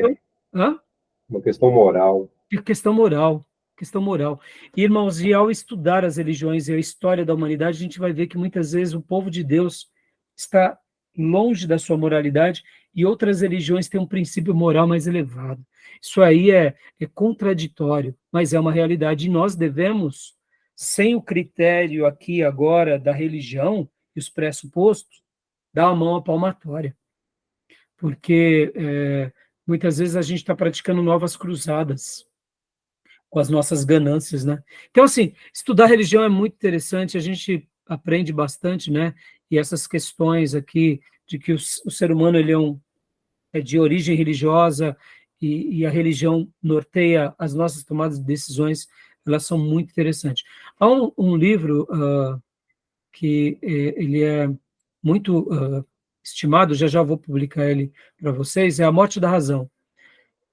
Hã? Uma questão moral. Questão moral. Questão moral. E, irmãos, e ao estudar as religiões e a história da humanidade, a gente vai ver que muitas vezes o povo de Deus está longe da sua moralidade e outras religiões têm um princípio moral mais elevado. Isso aí é contraditório, mas é uma realidade. E nós devemos, sem o critério aqui agora da religião e os pressupostos, dar a mão à palmatória. Porque muitas vezes a gente está praticando novas cruzadas com as nossas ganâncias, né? Então, assim, estudar religião é muito interessante, a gente aprende bastante, né? E essas questões aqui de que o ser humano ele é de origem religiosa e a religião norteia as nossas tomadas de decisões, elas são muito interessantes. Há um livro que ele é muito estimado, já vou publicar ele para vocês, é A Morte da Razão.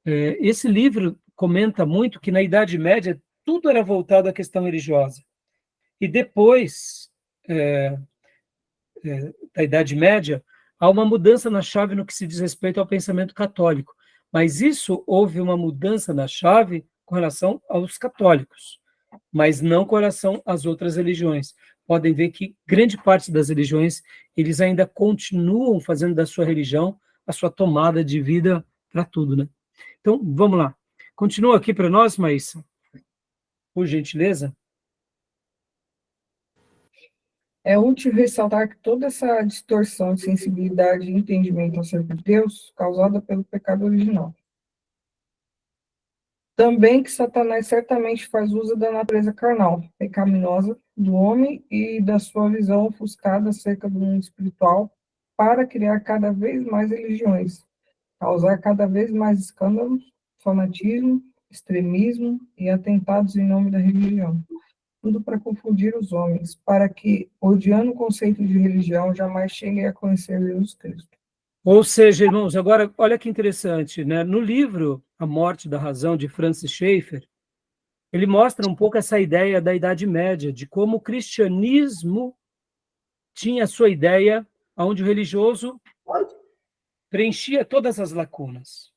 Esse livro comenta muito que na Idade Média tudo era voltado à questão religiosa. E depois da Idade Média, há uma mudança na chave no que se diz respeito ao pensamento católico. Mas isso houve uma mudança na chave com relação aos católicos, mas não com relação às outras religiões. Podem ver que grande parte das religiões, eles ainda continuam fazendo da sua religião a sua tomada de vida para tudo, né? Então, vamos lá. Continua aqui para nós, Maísa, por gentileza. É útil ressaltar que toda essa distorção de sensibilidade e entendimento acerca de Deus, causada pelo pecado original. Também que Satanás certamente faz uso da natureza carnal, pecaminosa do homem e da sua visão ofuscada acerca do mundo espiritual para criar cada vez mais religiões, causar cada vez mais escândalos, fanatismo, extremismo e atentados em nome da religião. Tudo para confundir os homens, para que, odiando o conceito de religião, jamais cheguem a conhecer Jesus Cristo. Ou seja, irmãos, agora, olha que interessante, né? No livro A Morte da Razão, de Francis Schaeffer, ele mostra um pouco essa ideia da Idade Média, de como o cristianismo tinha a sua ideia, onde o religioso preenchia todas as lacunas.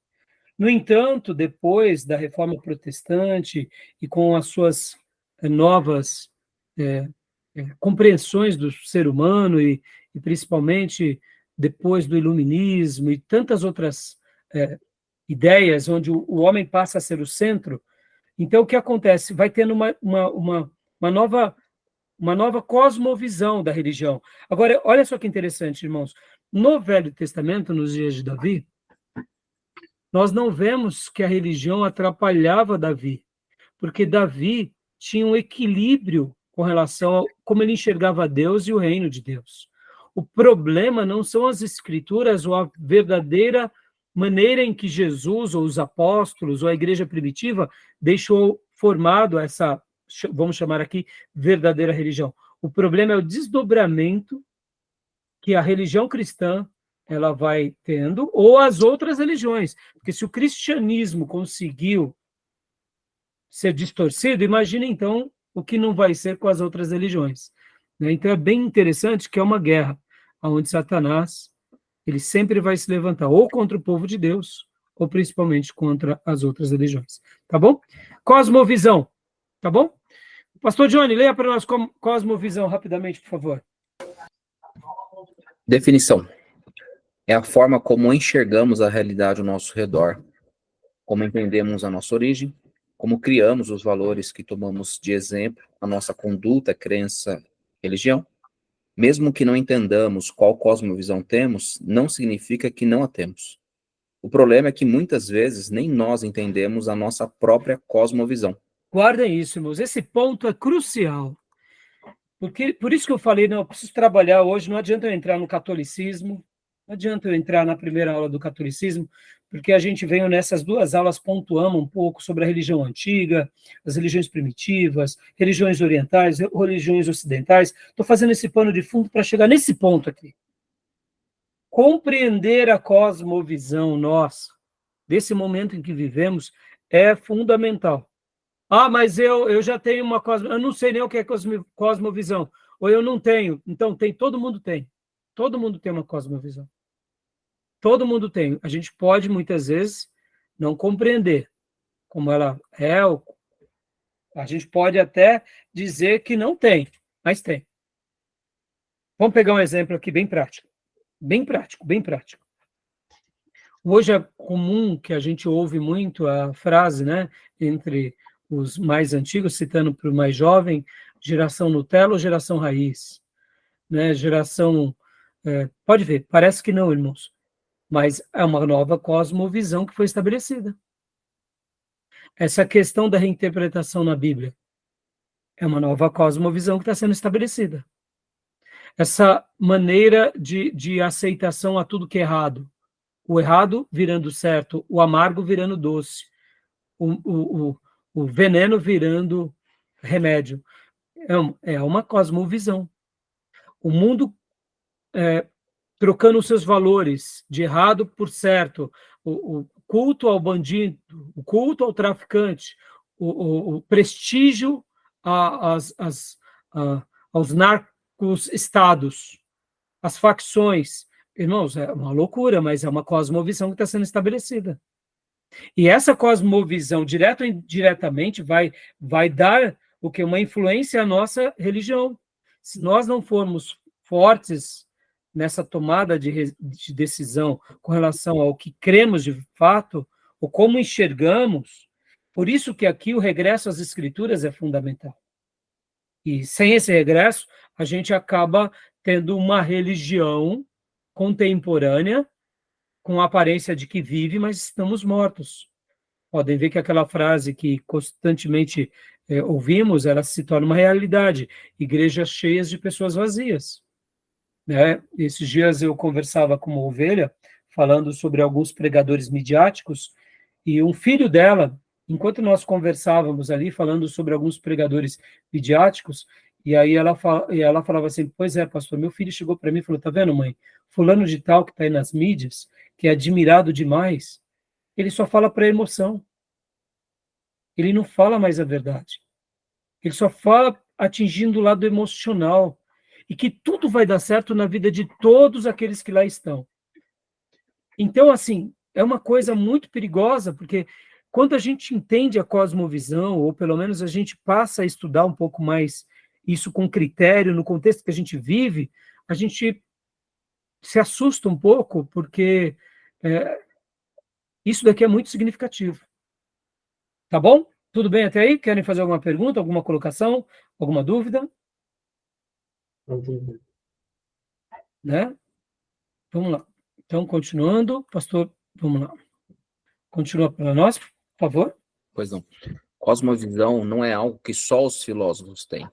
No entanto, depois da Reforma Protestante e com as suas novas compreensões do ser humano e principalmente depois do Iluminismo e tantas outras ideias onde o homem passa a ser o centro, então o que acontece? Vai tendo uma nova cosmovisão da religião. Agora, olha só que interessante, irmãos. No Velho Testamento, nos dias de Davi, nós não vemos que a religião atrapalhava Davi, porque Davi tinha um equilíbrio com relação a como ele enxergava Deus e o reino de Deus. O problema não são as escrituras ou a verdadeira maneira em que Jesus, ou os apóstolos, ou a igreja primitiva deixou formado essa, vamos chamar aqui, verdadeira religião. O problema é o desdobramento que a religião cristã ela vai tendo, ou as outras religiões. Porque se o cristianismo conseguiu ser distorcido, imagina então o que não vai ser com as outras religiões. Então é bem interessante que é uma guerra, onde Satanás ele sempre vai se levantar ou contra o povo de Deus, ou principalmente contra as outras religiões. Tá bom? Cosmovisão. Tá bom? Pastor Johnny, leia para nós cosmovisão rapidamente, por favor. Definição. É a forma como enxergamos a realidade ao nosso redor, como entendemos a nossa origem, como criamos os valores que tomamos de exemplo, a nossa conduta, crença, religião. Mesmo que não entendamos qual cosmovisão temos, não significa que não a temos. O problema é que muitas vezes nem nós entendemos a nossa própria cosmovisão. Guardem isso, irmãos. Esse ponto é crucial. Porque, por isso que eu falei, não, eu preciso trabalhar hoje, não adianta eu entrar no catolicismo, não adianta eu entrar na primeira aula do catolicismo, porque a gente veio nessas duas aulas pontuando um pouco sobre a religião antiga, as religiões primitivas, religiões orientais, religiões ocidentais. Estou fazendo esse pano de fundo para chegar nesse ponto aqui. Compreender a cosmovisão nossa, desse momento em que vivemos, é fundamental. Ah, mas eu já tenho uma cosmovisão, eu não sei nem o que é cosmovisão, ou eu não tenho. Então, todo mundo tem. Todo mundo tem uma cosmovisão. Todo mundo tem. A gente pode, muitas vezes, não compreender como ela é. A gente pode até dizer que não tem, mas tem. Vamos pegar um exemplo aqui bem prático. Bem prático, bem prático. Hoje é comum que a gente ouve muito a frase, né, entre os mais antigos, citando para o mais jovem, geração Nutella ou geração raiz? Né, geração... pode ver, parece que não, irmãos. Mas é uma nova cosmovisão que foi estabelecida. Essa questão da reinterpretação na Bíblia é uma nova cosmovisão que está sendo estabelecida. Essa maneira de aceitação a tudo que é errado. O errado virando certo, o amargo virando doce, o veneno virando remédio. É uma cosmovisão. O mundo trocando os seus valores de errado por certo, o culto ao bandido, o culto ao traficante, o prestígio aos narcos-estados, às facções. Irmãos, é uma loucura, mas é uma cosmovisão que está sendo estabelecida. E essa cosmovisão, direto ou indiretamente, vai dar o que? Uma influência à nossa religião. Se nós não formos fortes nessa tomada de decisão com relação ao que cremos de fato, ou como enxergamos, por isso que aqui o regresso às Escrituras é fundamental. E sem esse regresso, a gente acaba tendo uma religião contemporânea, com a aparência de que vive, mas estamos mortos. Podem ver que aquela frase que constantemente ouvimos, ela se torna uma realidade. Igrejas cheias de pessoas vazias. Né? Esses dias eu conversava com uma ovelha, falando sobre alguns pregadores midiáticos, e um filho dela, enquanto nós conversávamos ali, falando sobre alguns pregadores midiáticos, e aí ela falava assim, pois é, pastor, meu filho chegou para mim e falou, tá vendo, mãe, fulano de tal que está aí nas mídias, que é admirado demais, ele só fala para emoção. Ele não fala mais a verdade. Ele só fala atingindo o lado emocional. E que tudo vai dar certo na vida de todos aqueles que lá estão. Então, assim, é uma coisa muito perigosa, porque quando a gente entende a cosmovisão, ou pelo menos a gente passa a estudar um pouco mais isso com critério, no contexto que a gente vive, a gente se assusta um pouco, porque isso daqui é muito significativo. Tá bom? Tudo bem até aí? Querem fazer alguma pergunta, alguma colocação, alguma dúvida? Né? Vamos lá. Então, continuando, pastor, vamos lá. Continua para nós, por favor. Pois não. Cosmovisão não é algo que só os filósofos têm.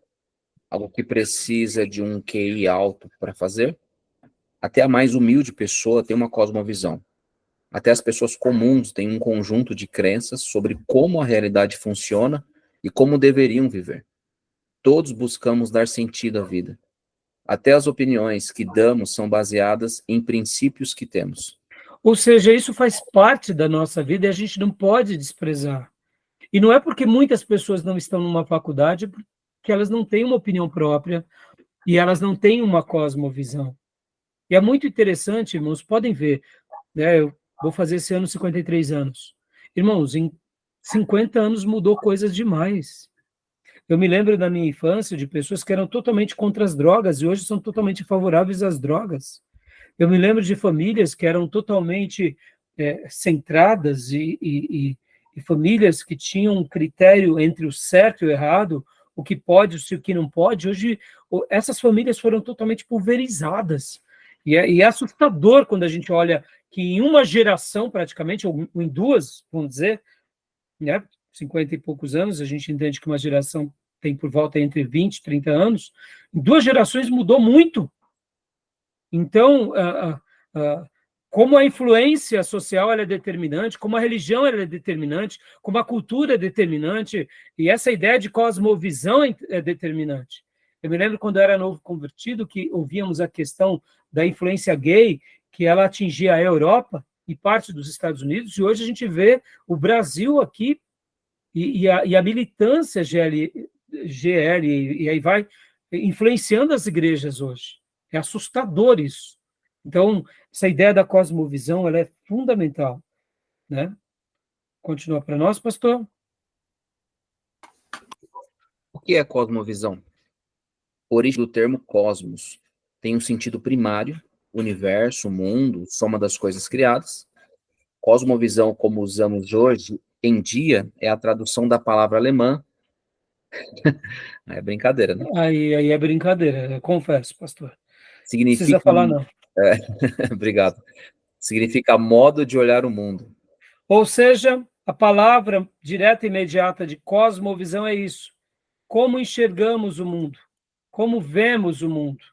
Algo que precisa de um QI alto para fazer. Até a mais humilde pessoa tem uma cosmovisão. Até as pessoas comuns têm um conjunto de crenças sobre como a realidade funciona e como deveriam viver. Todos buscamos dar sentido à vida. Até as opiniões que damos são baseadas em princípios que temos. Ou seja, isso faz parte da nossa vida e a gente não pode desprezar. E não é porque muitas pessoas não estão numa faculdade que elas não têm uma opinião própria e elas não têm uma cosmovisão. E é muito interessante, irmãos, podem ver, né, eu vou fazer esse ano 53 anos. Irmãos, em 50 anos mudou coisas demais. Eu me lembro da minha infância de pessoas que eram totalmente contra as drogas e hoje são totalmente favoráveis às drogas. Eu me lembro de famílias que eram totalmente centradas e famílias que tinham um critério entre o certo e o errado, o que pode, o que não pode. Hoje, essas famílias foram totalmente pulverizadas. E é assustador quando a gente olha que em uma geração, praticamente, ou em duas, vamos dizer, né, 50 e poucos anos, a gente entende que uma geração tem por volta entre 20 e 30 anos, em 2 gerações mudou muito. Então, como a influência social ela é determinante, como a religião ela é determinante, como a cultura é determinante, e essa ideia de cosmovisão é determinante. Eu me lembro quando eu era novo convertido, que ouvíamos a questão da influência gay, que ela atingia a Europa e parte dos Estados Unidos, e hoje a gente vê o Brasil aqui, e a militância GL, e aí vai, influenciando as igrejas hoje. É assustador isso. Então, essa ideia da cosmovisão, ela é fundamental, né? Continua para nós, pastor. O que é cosmovisão? A origem do termo cosmos tem um sentido primário, universo, mundo, soma das coisas criadas. Cosmovisão, como usamos hoje em dia, é a tradução da palavra alemã. É brincadeira, né? Aí é brincadeira, eu confesso, pastor. Significa... Não precisa falar, não. Obrigado. Significa modo de olhar o mundo. Ou seja, a palavra direta e imediata de cosmovisão é isso. Como enxergamos o mundo, como vemos o mundo.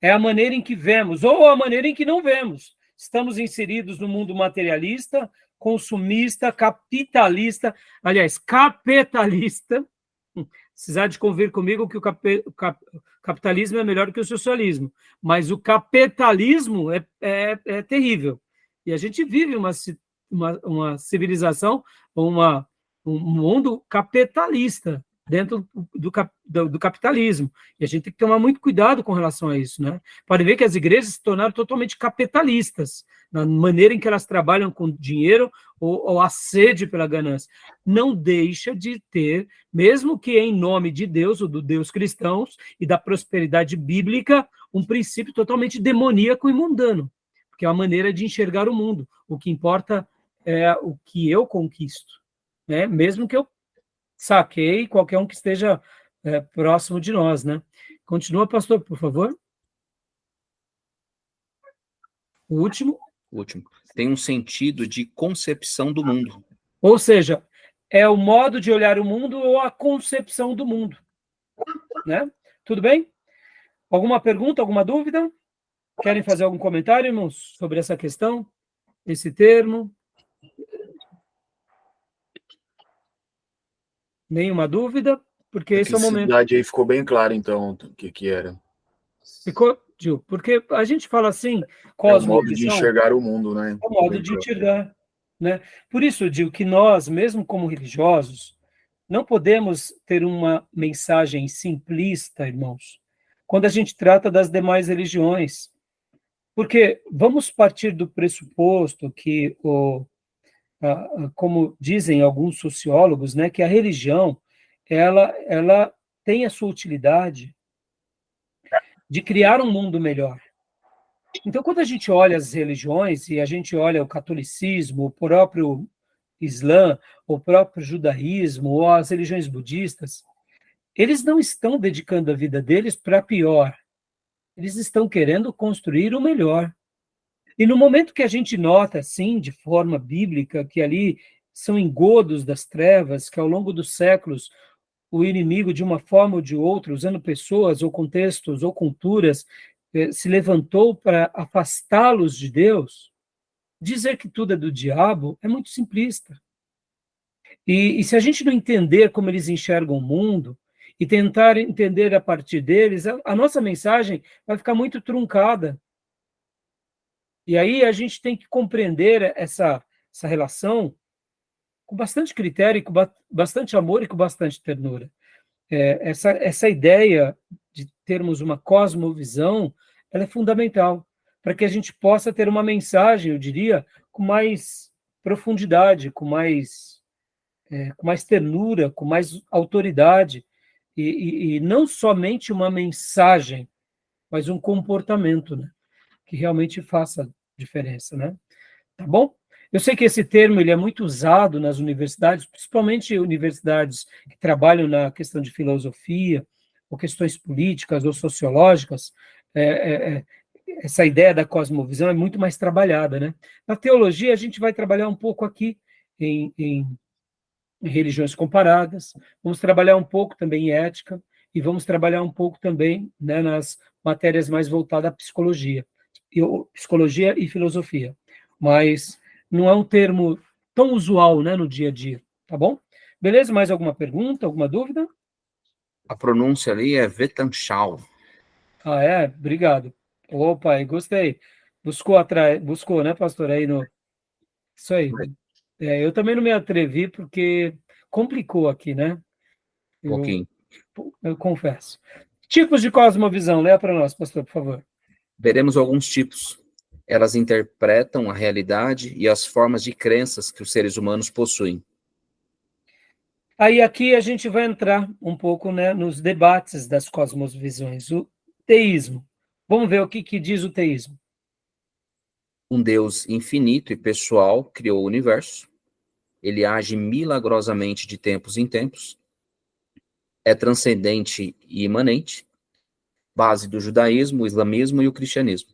É a maneira em que vemos, ou a maneira em que não vemos. Estamos inseridos no mundo materialista, consumista, capitalista, aliás, capitalista. Precisar de convir comigo que o capitalismo é melhor que o socialismo, mas o capitalismo é terrível. E a gente vive uma civilização, uma um mundo capitalista, dentro do capitalismo. E a gente tem que tomar muito cuidado com relação a isso, né? Pode ver que as igrejas se tornaram totalmente capitalistas, na maneira em que elas trabalham com dinheiro ou a sede pela ganância. Não deixa de ter, mesmo que em nome de Deus, ou do Deus cristãos, e da prosperidade bíblica, um princípio totalmente demoníaco e mundano, porque é uma maneira de enxergar o mundo. O que importa é o que eu conquisto, né? Mesmo que eu saquei qualquer um que esteja próximo de nós, né? Continua, pastor, por favor. O último. Tem um sentido de concepção do mundo. Ou seja, é o modo de olhar o mundo ou a concepção do mundo, né? Tudo bem? Alguma pergunta, alguma dúvida? Querem fazer algum comentário, irmãos, sobre essa questão, esse termo? Nenhuma dúvida? Porque esse é o momento. Aí ficou bem claro, então, o que era. Ficou, Gil? Porque a gente fala assim, É o modo de enxergar o mundo, né? É o modo de enxergar, né? Por isso eu digo que nós, mesmo como religiosos, não podemos ter uma mensagem simplista, irmãos, quando a gente trata das demais religiões. Porque vamos partir do pressuposto que, como dizem alguns sociólogos, né, que a religião ela tem a sua utilidade de criar um mundo melhor. Então, quando a gente olha as religiões, e a gente olha o catolicismo, o próprio Islã, o próprio judaísmo, ou as religiões budistas, eles não estão dedicando a vida deles para pior. Eles estão querendo construir o melhor. E no momento que a gente nota, assim, de forma bíblica, que ali são engodos das trevas, que ao longo dos séculos o inimigo, de uma forma ou de outra, usando pessoas ou contextos ou culturas, se levantou para afastá-los de Deus, dizer que tudo é do diabo é muito simplista. E se a gente não entender como eles enxergam o mundo e tentar entender a partir deles, a nossa mensagem vai ficar muito truncada. E aí a gente tem que compreender essa relação com bastante critério, com bastante amor e com bastante ternura. Essa ideia de termos uma cosmovisão, ela é fundamental para que a gente possa ter uma mensagem, eu diria, com mais profundidade, com mais ternura, com mais autoridade, e não somente uma mensagem, mas um comportamento, né, que realmente faça diferença, né? Tá bom? Eu sei que esse termo ele é muito usado nas universidades, principalmente universidades que trabalham na questão de filosofia, ou questões políticas ou sociológicas. Essa ideia da cosmovisão é muito mais trabalhada, né? Na teologia, a gente vai trabalhar um pouco aqui em religiões comparadas, vamos trabalhar um pouco também em ética, e vamos trabalhar um pouco também, né, nas matérias mais voltadas à psicologia e filosofia. Mas não é um termo tão usual, né, no dia a dia, tá bom? Beleza? Mais alguma pergunta, alguma dúvida? A pronúncia ali é Vetanchal. Ah, é? Obrigado. Opa, gostei. Buscou, né, pastor? Aí no... Isso aí. Eu também não me atrevi porque complicou aqui, né? Um pouquinho. Eu confesso. Tipos de cosmovisão, leia para nós, pastor, por favor. Veremos alguns tipos. Elas interpretam a realidade e as formas de crenças que os seres humanos possuem. Aí aqui a gente vai entrar um pouco, né, nos debates das cosmovisões. O teísmo. Vamos ver o que diz o teísmo. Um Deus infinito e pessoal criou o universo. Ele age milagrosamente de tempos em tempos. É transcendente e imanente. Base do judaísmo, o islamismo e o cristianismo.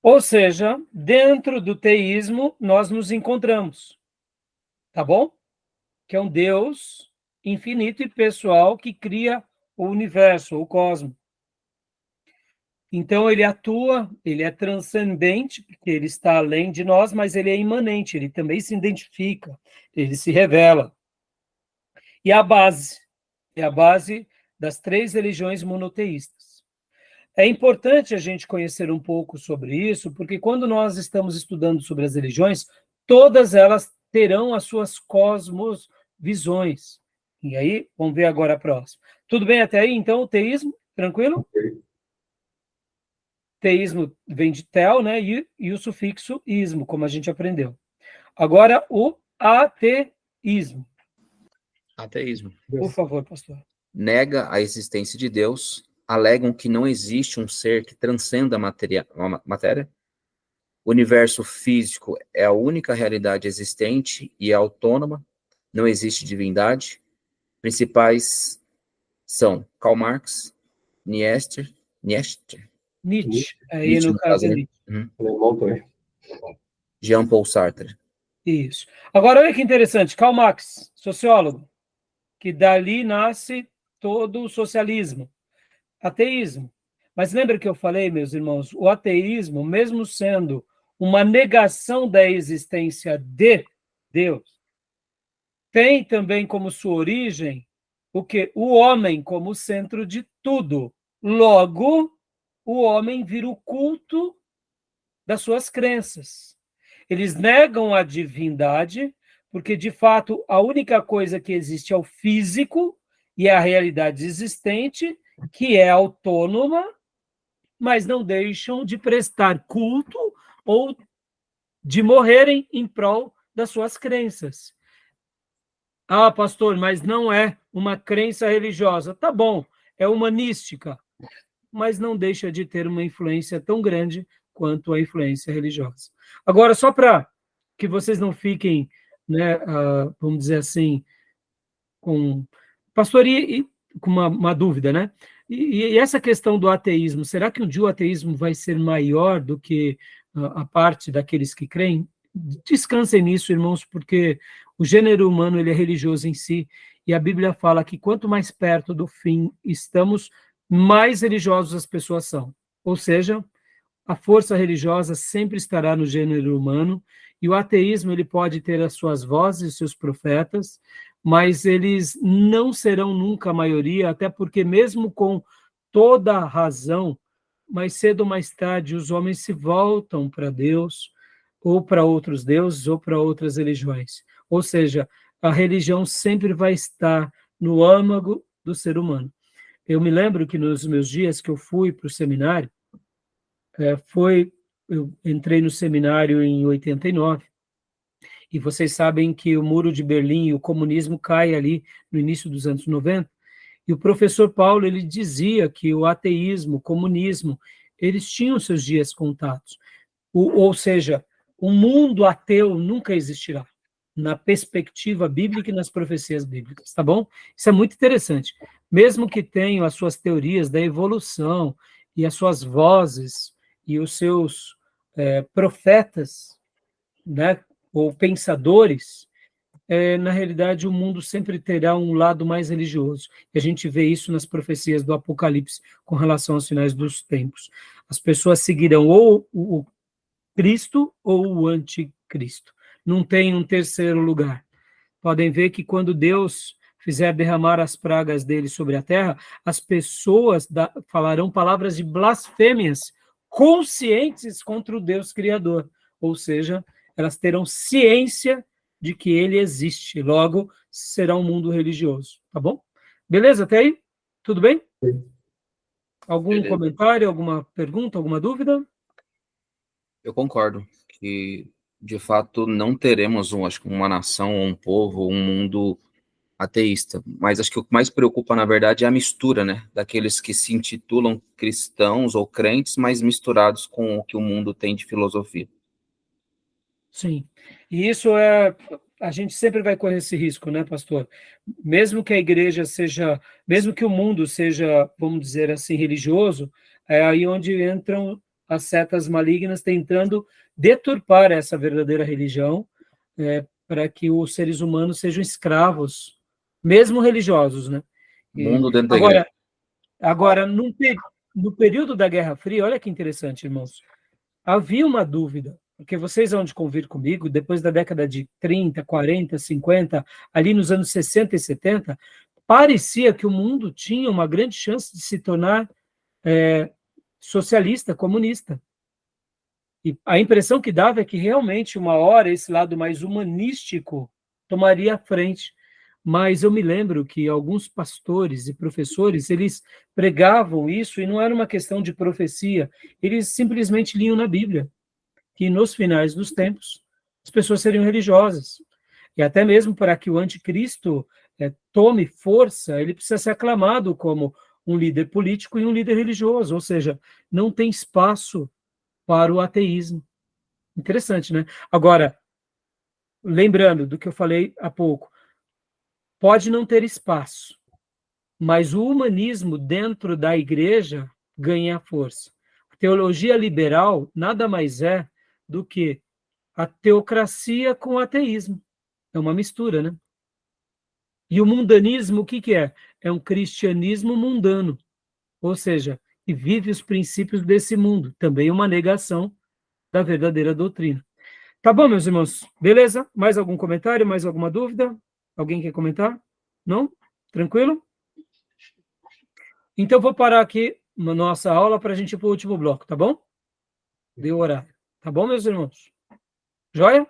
Ou seja, dentro do teísmo nós nos encontramos. Tá bom? Que é um Deus infinito e pessoal que cria o universo, o cosmos. Então, ele atua, ele é transcendente, porque ele está além de nós, mas ele é imanente, ele também se identifica, ele se revela. E a base das 3 religiões monoteístas. É importante a gente conhecer um pouco sobre isso, porque quando nós estamos estudando sobre as religiões, todas elas terão as suas cosmovisões, visões. E aí, vamos ver agora a próxima. Tudo bem até aí, então, o teísmo? Tranquilo? Ok. Teísmo vem de tel, né? E o sufixo ismo, como a gente aprendeu. Agora, o ateísmo. Ateísmo. Por favor, pastor. Nega a existência de Deus, alegam que não existe um ser que transcenda a matéria. O universo físico é a única realidade existente e é autônoma, não existe divindade. Principais são Karl Marx, Nietzsche, Nietzsche. Aí, Nietzsche, no no caso, caso, é né? Nietzsche. Alemão também. Jean-Paul Sartre. Isso. Agora, olha que interessante. Karl Marx, sociólogo, que dali nasce todo o socialismo. Ateísmo. Mas lembra que eu falei, meus irmãos, o ateísmo, mesmo sendo uma negação da existência de Deus, tem também como sua origem o quê? O homem como centro de tudo. Logo, o homem vira o culto das suas crenças. Eles negam a divindade, porque, de fato, a única coisa que existe é o físico e é a realidade existente, que é autônoma, mas não deixam de prestar culto ou de morrerem em prol das suas crenças. Ah, pastor, mas não é uma crença religiosa. Tá bom, é humanística, mas não deixa de ter uma influência tão grande quanto a influência religiosa. Agora, só para que vocês não fiquem, né, vamos dizer assim, com pastor, com uma dúvida, né? E essa questão do ateísmo, será que um dia o ateísmo vai ser maior do que a parte daqueles que creem? Descansem nisso, irmãos, porque o gênero humano ele é religioso em si, e a Bíblia fala que quanto mais perto do fim estamos, mais religiosos as pessoas são. Ou seja, a força religiosa sempre estará no gênero humano, e o ateísmo ele pode ter as suas vozes e seus profetas, mas eles não serão nunca a maioria, até porque mesmo com toda a razão, mais cedo ou mais tarde os homens se voltam para Deus, ou para outros deuses, ou para outras religiões. Ou seja, a religião sempre vai estar no âmago do ser humano. Eu me lembro que nos meus dias que eu fui para o seminário, eu entrei no seminário em 89, e vocês sabem que o Muro de Berlim e o comunismo cai ali no início dos anos 90, e o professor Paulo ele dizia que o ateísmo, o comunismo, eles tinham seus dias contados. Ou seja, o mundo ateu nunca existirá, na perspectiva bíblica e nas profecias bíblicas, tá bom? Isso é muito interessante. Mesmo que tenham as suas teorias da evolução e as suas vozes e os seus profetas, né, ou pensadores, na realidade, o mundo sempre terá um lado mais religioso. E a gente vê isso nas profecias do Apocalipse com relação aos finais dos tempos. As pessoas seguirão ou o Cristo ou o anticristo. Não tem um terceiro lugar. Podem ver que quando Deus fizer derramar as pragas dele sobre a terra, as pessoas falarão palavras de blasfêmias conscientes contra o Deus Criador. Ou seja, elas terão ciência de que ele existe. Logo, será um mundo religioso. Tá bom? Beleza até aí? Tudo bem? Algum Beleza. comentário, alguma pergunta, alguma dúvida? Eu concordo que, de fato, não teremos, acho que uma nação, um povo, um mundo ateísta. Mas acho que o que mais preocupa, na verdade, é a mistura, né? Daqueles que se intitulam cristãos ou crentes, mas misturados com o que o mundo tem de filosofia. Sim. E isso a gente sempre vai correr esse risco, né, pastor? Mesmo que a igreja seja, mesmo que o mundo seja, vamos dizer assim, religioso, é aí onde entram as setas malignas tentando deturpar essa verdadeira religião, para que os seres humanos sejam escravos, mesmo religiosos, né? Mundo dentro da igreja. Agora no período da Guerra Fria, olha que interessante, irmãos, havia uma dúvida, porque vocês vão de convir comigo, depois da década de 30, 40, 50, ali nos anos 60 e 70, parecia que o mundo tinha uma grande chance de se tornar socialista, comunista. E a impressão que dava é que realmente, uma hora, esse lado mais humanístico tomaria a frente. mas eu me lembro que alguns pastores e professores, eles pregavam isso e não era uma questão de profecia, eles simplesmente liam na Bíblia que nos finais dos tempos as pessoas seriam religiosas. E até mesmo para que o anticristo tome força, ele precisa ser aclamado como um líder político e um líder religioso, ou seja, não tem espaço para o ateísmo. Interessante, né? Agora, lembrando do que eu falei há pouco, pode não ter espaço, mas o humanismo dentro da igreja ganha força. A teologia liberal nada mais é do que a teocracia com o ateísmo. É uma mistura, né? E o mundanismo, o que que é? É um cristianismo mundano, ou seja, que vive os princípios desse mundo. Também uma negação da verdadeira doutrina. Tá bom, meus irmãos? Beleza? Mais algum comentário? Mais alguma dúvida? Alguém quer comentar? Não? Tranquilo? Então, vou parar aqui na nossa aula para a gente ir para o último bloco, tá bom? Deu horário. Tá bom, meus irmãos? Joia?